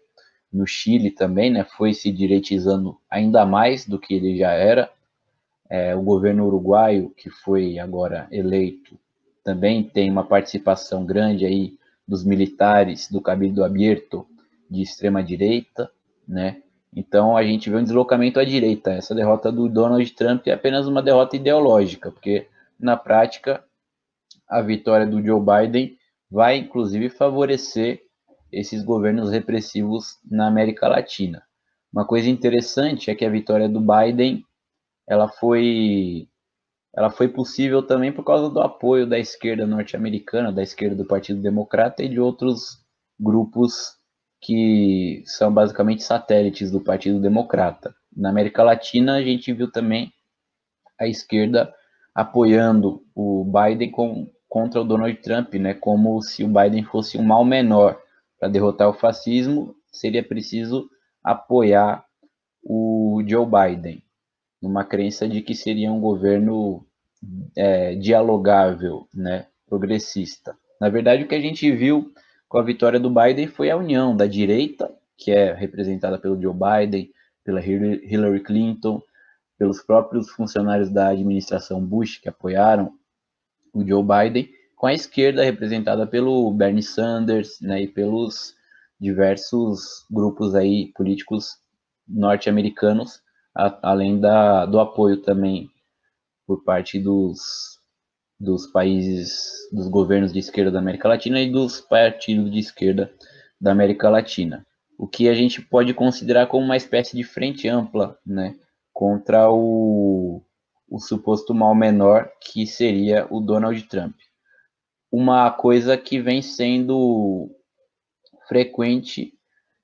no Chile também, né, foi se direitizando ainda mais do que ele já era. O governo uruguaio, que foi agora eleito, também tem uma participação grande aí dos militares do Cabildo Abierto de extrema-direita, né? Então a gente vê um deslocamento à direita. Essa derrota do Donald Trump é apenas uma derrota ideológica, porque na prática a vitória do Joe Biden vai inclusive favorecer esses governos repressivos na América Latina. Uma coisa interessante é que a vitória do Biden ela foi possível também por causa do apoio da esquerda norte-americana, da esquerda do Partido Democrata e de outros grupos que são basicamente satélites do Partido Democrata. Na América Latina, a gente viu também a esquerda apoiando o Biden contra o Donald Trump, né, como se o Biden fosse um mal menor. Para derrotar o fascismo, seria preciso apoiar o Joe Biden, numa crença de que seria um governo dialogável, né, progressista. Na verdade, o que a gente viu com a vitória do Biden foi a união da direita, que é representada pelo Joe Biden, pela Hillary Clinton, pelos próprios funcionários da administração Bush, que apoiaram o Joe Biden, com a esquerda representada pelo Bernie Sanders, né, e pelos diversos grupos aí políticos norte-americanos, além do apoio também por parte dos países, dos governos de esquerda da América Latina e dos partidos de esquerda da América Latina. O que a gente pode considerar como uma espécie de frente ampla, né, contra o suposto mal menor que seria o Donald Trump. Uma coisa que vem sendo frequente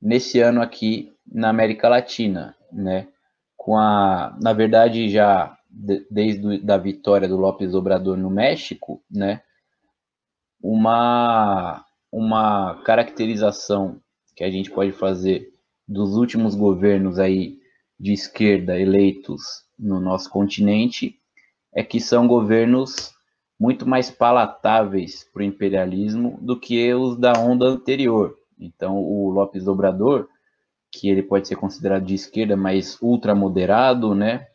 nesse ano aqui na América Latina, né, na verdade, já desde a vitória do López Obrador no México, né, uma caracterização que a gente pode fazer dos últimos governos aí de esquerda eleitos no nosso continente é que são governos muito mais palatáveis para o imperialismo do que os da onda anterior. Então, o López Obrador, que ele pode ser considerado de esquerda, mas ultramoderado, né,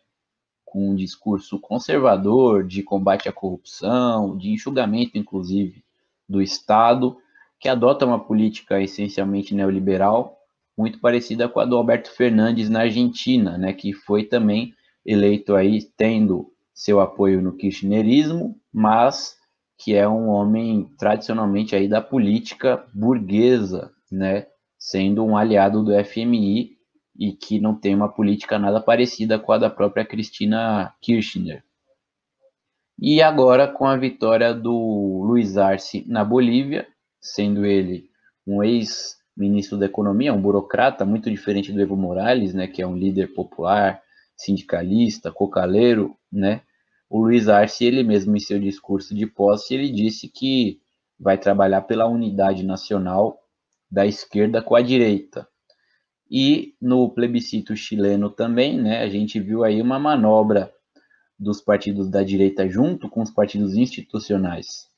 com um discurso conservador de combate à corrupção, de enxugamento, inclusive, do Estado, que adota uma política essencialmente neoliberal, muito parecida com a do Alberto Fernandes na Argentina, né, que foi também eleito aí tendo seu apoio no kirchnerismo, mas que é um homem tradicionalmente aí da política burguesa, né, sendo um aliado do FMI e que não tem uma política nada parecida com a da própria Cristina Kirchner. E agora com a vitória do Luiz Arce na Bolívia, sendo ele um ex-ministro da Economia, um burocrata muito diferente do Evo Morales, né, que é um líder popular, sindicalista, cocaleiro, né? O Luiz Arce, ele mesmo em seu discurso de posse, ele disse que vai trabalhar pela unidade nacional da esquerda com a direita. E no plebiscito chileno também, né, a gente viu aí uma manobra dos partidos da direita junto com os partidos institucionais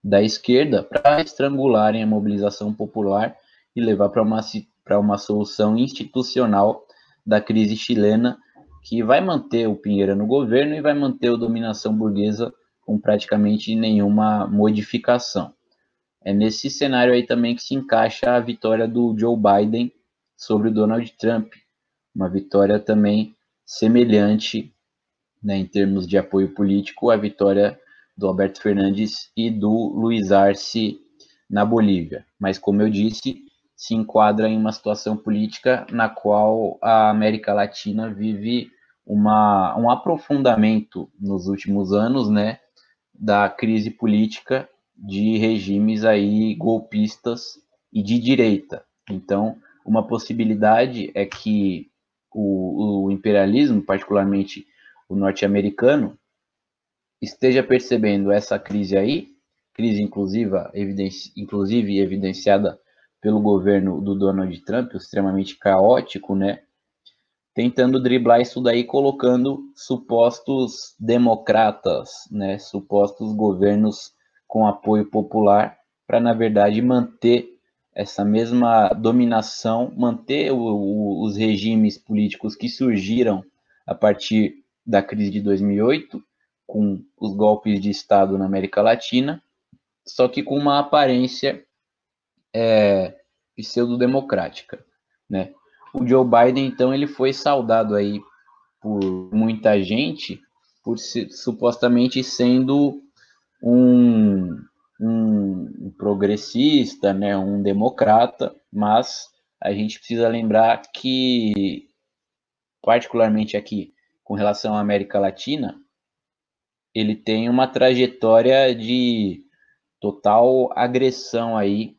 da esquerda para estrangularem a mobilização popular e levar para uma solução institucional da crise chilena, que vai manter o Piñera no governo e vai manter a dominação burguesa com praticamente nenhuma modificação. É nesse cenário aí também que se encaixa a vitória do Joe Biden sobre o Donald Trump, uma vitória também semelhante, né, em termos de apoio político, à vitória do Alberto Fernandes e do Luiz Arce na Bolívia. Mas, como eu disse, se enquadra em uma situação política na qual a América Latina vive um aprofundamento nos últimos anos, né, da crise política de regimes aí golpistas e de direita. Então, uma possibilidade é que o imperialismo, particularmente o norte-americano, esteja percebendo essa crise aí, crise inclusive evidenciada pelo governo do Donald Trump, extremamente caótico, né? Tentando driblar isso daí, colocando supostos democratas, né? Supostos governos com apoio popular, para, na verdade, manter essa mesma dominação, manter os regimes políticos que surgiram a partir da crise de 2008, com os golpes de Estado na América Latina, só que com uma aparência pseudo-democrática, né? O Joe Biden, então, ele foi saudado aí por muita gente, por supostamente sendo um progressista, né, um democrata, mas a gente precisa lembrar que, particularmente aqui, com relação à América Latina, ele tem uma trajetória de total agressão aí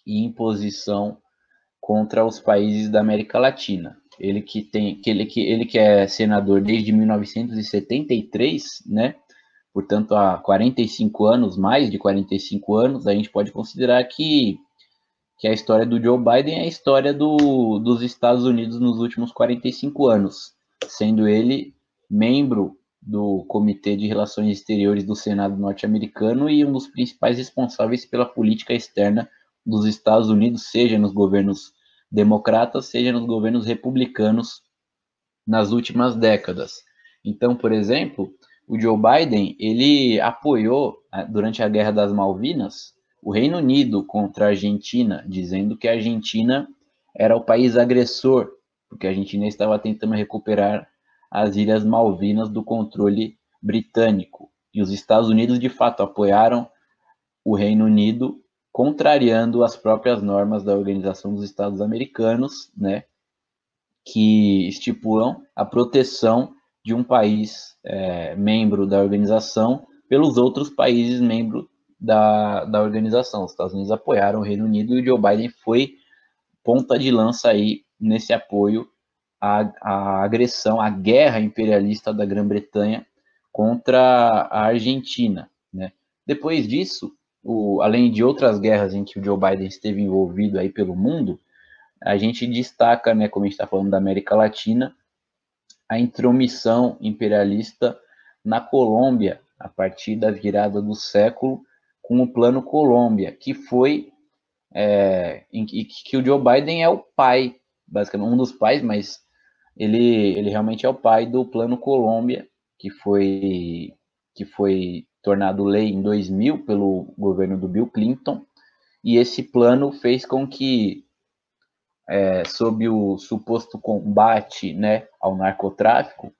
e imposição contra os países da América Latina. Ele que é senador desde 1973, né? Portanto, há 45 anos, mais de 45 anos, a gente pode considerar que a história do Joe Biden é a história dos Estados Unidos nos últimos 45 anos, sendo ele membro do Comitê de Relações Exteriores do Senado norte-americano e um dos principais responsáveis pela política externa dos Estados Unidos, seja nos governos democratas, seja nos governos republicanos nas últimas décadas. Então, por exemplo, o Joe Biden, ele apoiou, durante a Guerra das Malvinas, o Reino Unido contra a Argentina, dizendo que a Argentina era o país agressor, porque a Argentina estava tentando recuperar as Ilhas Malvinas do controle britânico. E os Estados Unidos, de fato, apoiaram o Reino Unido, contrariando as próprias normas da Organização dos Estados Americanos, né, que estipulam a proteção de um país membro da organização pelos outros países membros da organização. Os Estados Unidos apoiaram o Reino Unido e o Joe Biden foi ponta de lança aí nesse apoio à agressão, à guerra imperialista da Grã-Bretanha contra a Argentina, né? Depois disso, além de outras guerras em que o Joe Biden esteve envolvido aí pelo mundo, a gente destaca, né, como a gente está falando da América Latina, a intromissão imperialista na Colômbia, a partir da virada do século, com o Plano Colômbia, que foi que o Joe Biden é o pai, basicamente um dos pais, mas ele realmente é o pai do Plano Colômbia, que foi tornado lei em 2000 pelo governo do Bill Clinton, e esse plano fez com que, sob o suposto combate, né, ao narcotráfico,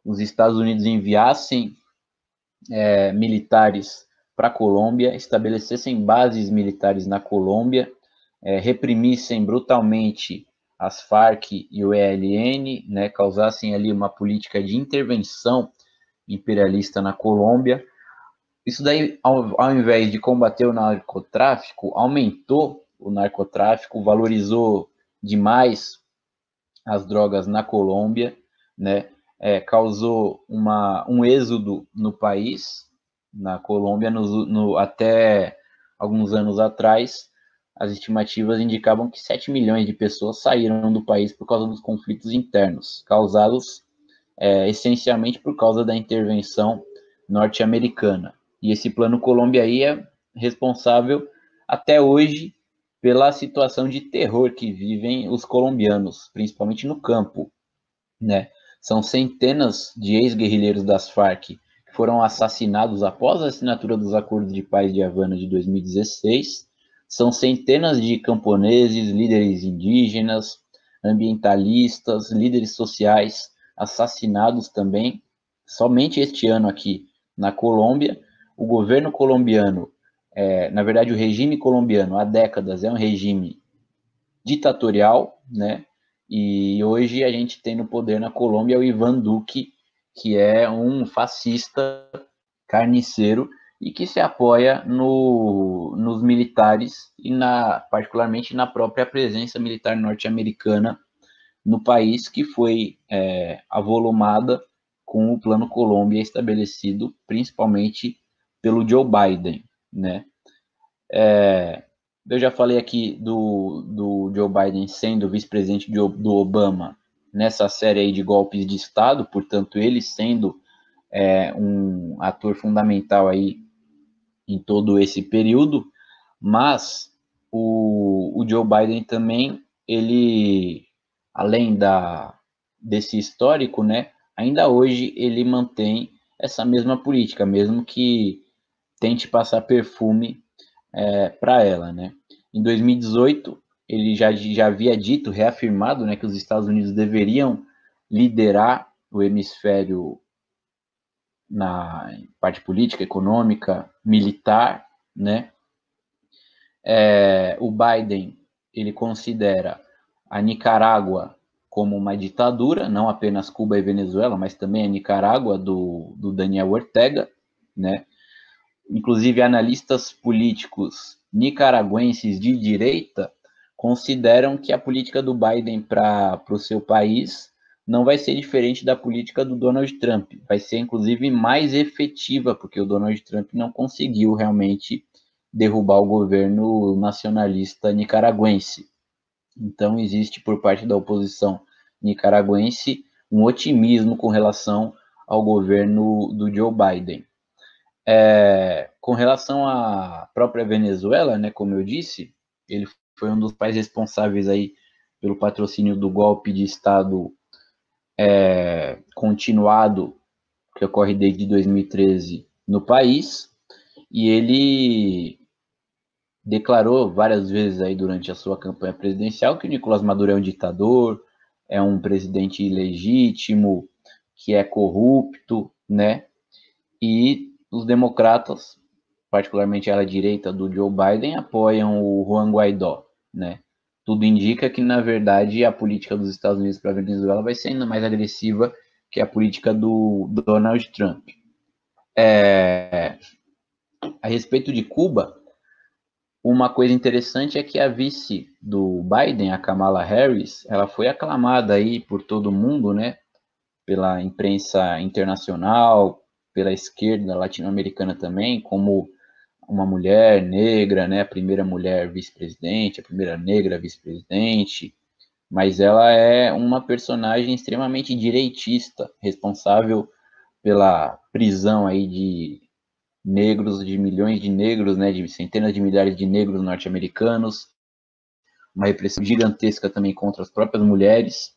os Estados Unidos enviassem militares para a Colômbia, estabelecessem bases militares na Colômbia, reprimissem brutalmente as Farc e o ELN, né, causassem ali uma política de intervenção imperialista na Colômbia. Isso daí, ao invés de combater o narcotráfico, aumentou o narcotráfico, valorizou demais as drogas na Colômbia, né? Causou um êxodo no país, na Colômbia, até alguns anos atrás. As estimativas indicavam que 7 milhões de pessoas saíram do país por causa dos conflitos internos, causados essencialmente por causa da intervenção norte-americana. E esse Plano Colômbia aí é responsável até hoje pela situação de terror que vivem os colombianos, principalmente no campo, né? São centenas de ex-guerrilheiros das Farc que foram assassinados após a assinatura dos Acordos de Paz de Havana de 2016. São centenas de camponeses, líderes indígenas, ambientalistas, líderes sociais assassinados também. Somente este ano aqui na Colômbia, o governo colombiano, na verdade o regime colombiano há décadas é um regime ditatorial, né? E hoje a gente tem no poder na Colômbia o Iván Duque, que é um fascista carniceiro e que se apoia nos militares e particularmente na própria presença militar norte-americana no país, que foi avolumada com o Plano Colômbia estabelecido principalmente pelo Joe Biden, né? Eu já falei aqui do Joe Biden sendo vice-presidente do Obama nessa série aí de golpes de Estado, portanto, ele sendo um ator fundamental aí em todo esse período, mas o Joe Biden também, ele, além desse histórico, né, ainda hoje ele mantém essa mesma política, mesmo que tente passar perfume para ela, né? Em 2018, ele já havia dito, reafirmado, né, que os Estados Unidos deveriam liderar o hemisfério na parte política, econômica, militar, né? O Biden, ele considera a Nicarágua como uma ditadura, não apenas Cuba e Venezuela, mas também a Nicarágua do Daniel Ortega, né? Inclusive, analistas políticos nicaragüenses de direita consideram que a política do Biden para o seu país não vai ser diferente da política do Donald Trump. Vai ser, inclusive, mais efetiva, porque o Donald Trump não conseguiu realmente derrubar o governo nacionalista nicaragüense. Então, existe, por parte da oposição nicaragüense, um otimismo com relação ao governo do Joe Biden. Com relação à própria Venezuela, né, como eu disse, ele foi um dos pais responsáveis aí pelo patrocínio do golpe de Estado continuado, que ocorre desde 2013 no país, e ele declarou várias vezes aí durante a sua campanha presidencial que o Nicolás Maduro é um ditador, é um presidente ilegítimo, que é corrupto, né? E os democratas, particularmente a ala direita do Joe Biden, apoiam o Juan Guaidó, né? Tudo indica que, na verdade, a política dos Estados Unidos para a Venezuela vai ser ainda mais agressiva que a política do Donald Trump. A respeito de Cuba, uma coisa interessante é que a vice do Biden, a Kamala Harris, ela foi aclamada aí por todo mundo, né? Pela imprensa internacional, pela esquerda latino-americana também, como uma mulher negra, né, a primeira mulher vice-presidente, a primeira negra vice-presidente, mas ela é uma personagem extremamente direitista, responsável pela prisão aí de negros, de milhões de negros, né, de centenas de milhares de negros uma repressão gigantesca também contra as próprias mulheres,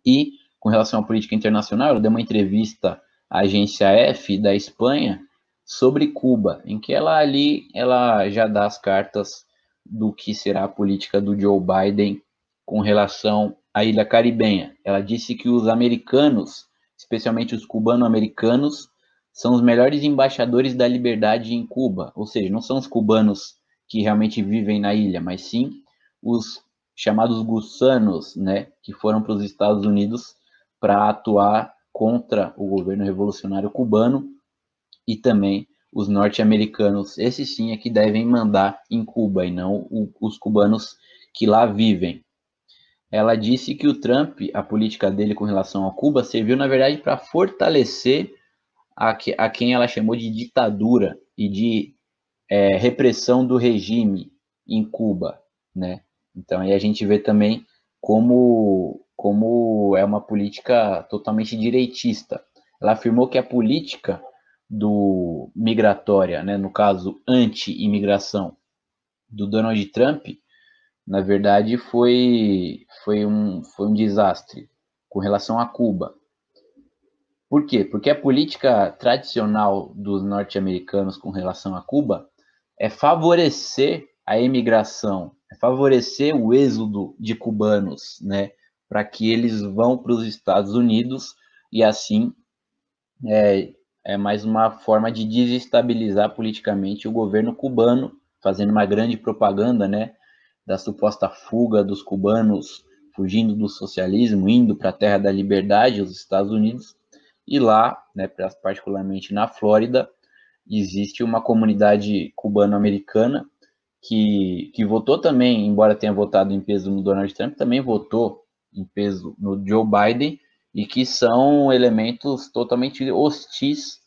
e com relação à política internacional, ela deu uma entrevista à agência F da Espanha sobre Cuba, em que ela já dá as cartas do que será a política do Joe Biden com relação à ilha caribenha. Ela disse que os americanos, especialmente os cubano-americanos, são os melhores embaixadores da liberdade em Cuba, ou seja, não são os cubanos que realmente vivem na ilha, mas sim os chamados gussanos, né, que foram para os Estados Unidos para atuar contra o governo revolucionário cubano, e também os norte-americanos. Esses sim é que devem mandar em Cuba, e não os cubanos que lá vivem. Ela disse que o Trump, a política dele com relação a Cuba, serviu, na verdade, para fortalecer a quem ela chamou de ditadura e de repressão do regime em Cuba, né? Então aí a gente vê também como é uma política totalmente direitista. Ela afirmou que a política migratória, né, no caso anti-imigração do Donald Trump, na verdade foi um desastre com relação a Cuba. Por quê? Porque a política tradicional dos norte-americanos com relação a Cuba é favorecer a imigração, é favorecer o êxodo de cubanos, né, para que eles vão para os Estados Unidos, e assim é mais uma forma de desestabilizar politicamente o governo cubano, fazendo uma grande propaganda, né, da suposta fuga dos cubanos, fugindo do socialismo, indo para a terra da liberdade, os Estados Unidos. E lá, né, particularmente na Flórida, existe uma comunidade cubano-americana que votou também, embora tenha votado em peso no Donald Trump, também votou em peso no Joe Biden, e que são elementos totalmente hostis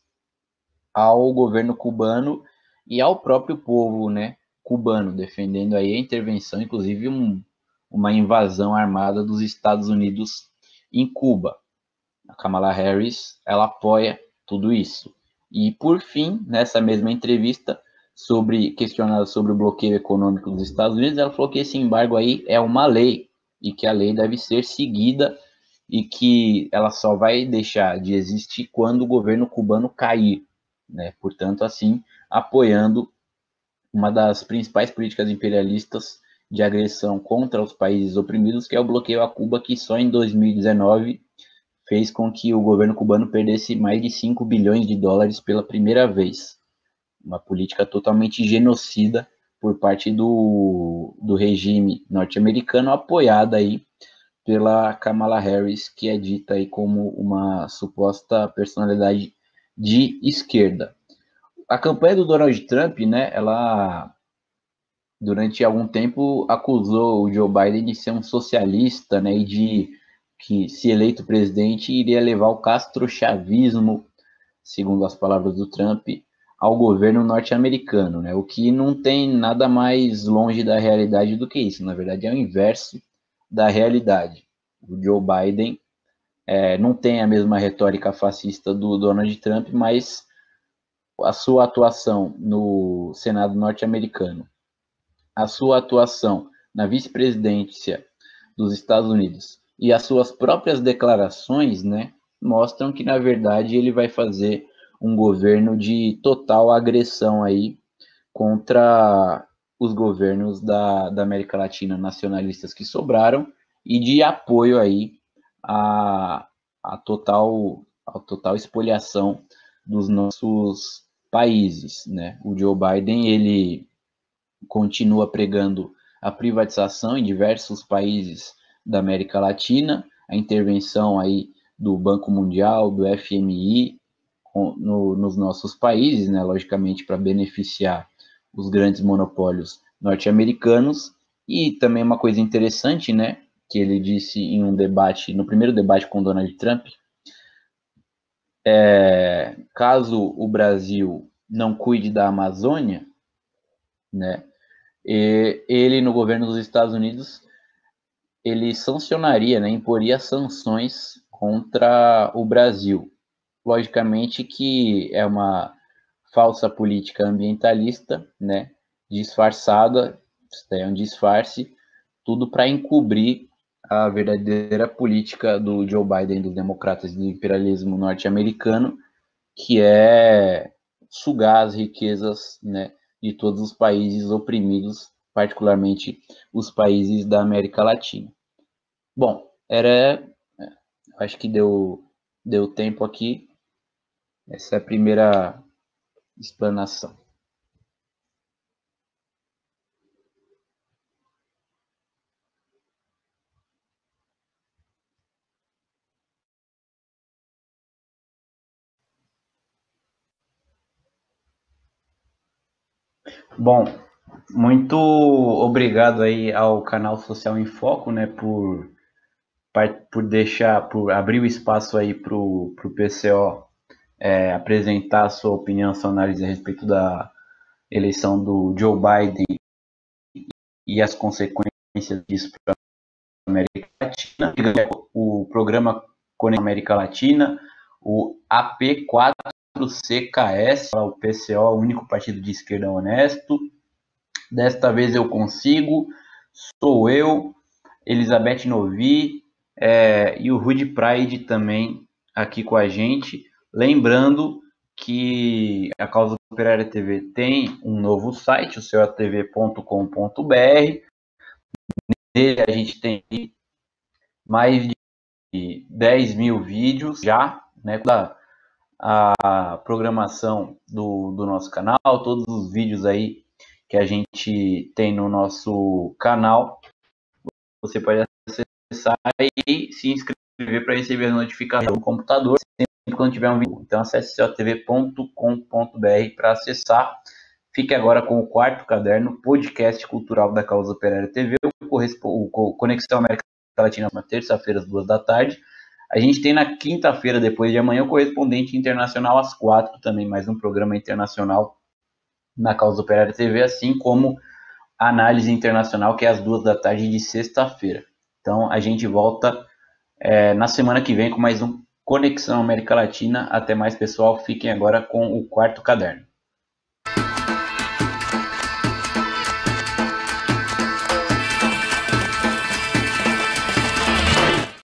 ao governo cubano e ao próprio povo, né, cubano, defendendo aí a intervenção, inclusive uma invasão armada dos Estados Unidos em Cuba. A Kamala Harris, ela apoia tudo isso. E, por fim, nessa mesma entrevista, questionada sobre o bloqueio econômico dos Estados Unidos, ela falou que esse embargo aí é uma lei e que a lei deve ser seguida e que ela só vai deixar de existir quando o governo cubano cair, né? Portanto, assim, apoiando uma das principais políticas imperialistas de agressão contra os países oprimidos, que é o bloqueio a Cuba, que só em 2019 fez com que o governo cubano perdesse mais de 5 bilhões de dólares pela primeira vez. Uma política totalmente genocida por parte do regime norte-americano, apoiada aí pela Kamala Harris, que é dita aí como uma suposta personalidade de esquerda. A campanha do Donald Trump, né, ela durante algum tempo acusou o Joe Biden de ser um socialista, né, e de que, se eleito presidente, iria levar o castrochavismo, segundo as palavras do Trump, ao governo norte-americano, né? O que não tem nada mais longe da realidade do que isso. Na verdade, é o inverso da realidade. O Joe Biden não tem a mesma retórica fascista do Donald Trump, mas a sua atuação no Senado norte-americano, a sua atuação na vice-presidência dos Estados Unidos e as suas próprias declarações, né, mostram que, na verdade, ele vai fazer um governo de total agressão aí contra os governos da América Latina nacionalistas que sobraram e de apoio aí à total espoliação dos nossos países, né? O Joe Biden, ele continua pregando a privatização em diversos países da América Latina, a intervenção aí do Banco Mundial, do FMI, nos nossos países, né, logicamente para beneficiar os grandes monopólios norte-americanos. E também uma coisa interessante, né, que ele disse em um debate, no primeiro debate com Donald Trump, caso o Brasil não cuide da Amazônia, né, ele no governo dos Estados Unidos, ele sancionaria, né, imporia sanções contra o Brasil. Logicamente que é uma falsa política ambientalista, né, disfarçada, é um disfarce, tudo para encobrir a verdadeira política do Joe Biden, dos democratas, do imperialismo norte-americano, que é sugar as riquezas, né, de todos os países oprimidos, particularmente os países da América Latina. Bom, acho que deu tempo aqui. Essa é a primeira explanação. Bom, muito obrigado aí ao canal Social em Foco, né, por abrir o espaço aí para o PCO apresentar a sua opinião, sua análise a respeito da eleição do Joe Biden e as consequências disso para a América Latina. O programa Conexão América Latina, o AP4CKS, o PCO, o único partido de esquerda honesto. Desta vez eu consigo, sou eu, Elizabeth Novi e o Rudy Pride também aqui com a gente. Lembrando que a Causa Operária TV tem um novo site, o coatv.com.br. Nele a gente tem mais de 10 mil vídeos já, né, a programação do nosso canal, todos os vídeos aí que a gente tem no nosso canal. Você pode acessar e se inscrever para receber a notificação no computador sempre quando tiver um vídeo. Então acesse coatv.com.br para acessar. Fique agora com o quarto caderno, podcast cultural da Causa Operária TV, o Conexão América Latina, na terça-feira às 14h. A gente tem na quinta-feira, depois de amanhã, o correspondente internacional às 4h, também mais um programa internacional na Causa Operária TV, assim como a análise internacional, que é às 14h de sexta-feira. Então a gente volta na semana que vem com mais um Conexão América Latina. Até mais, pessoal. Fiquem agora com o quarto caderno.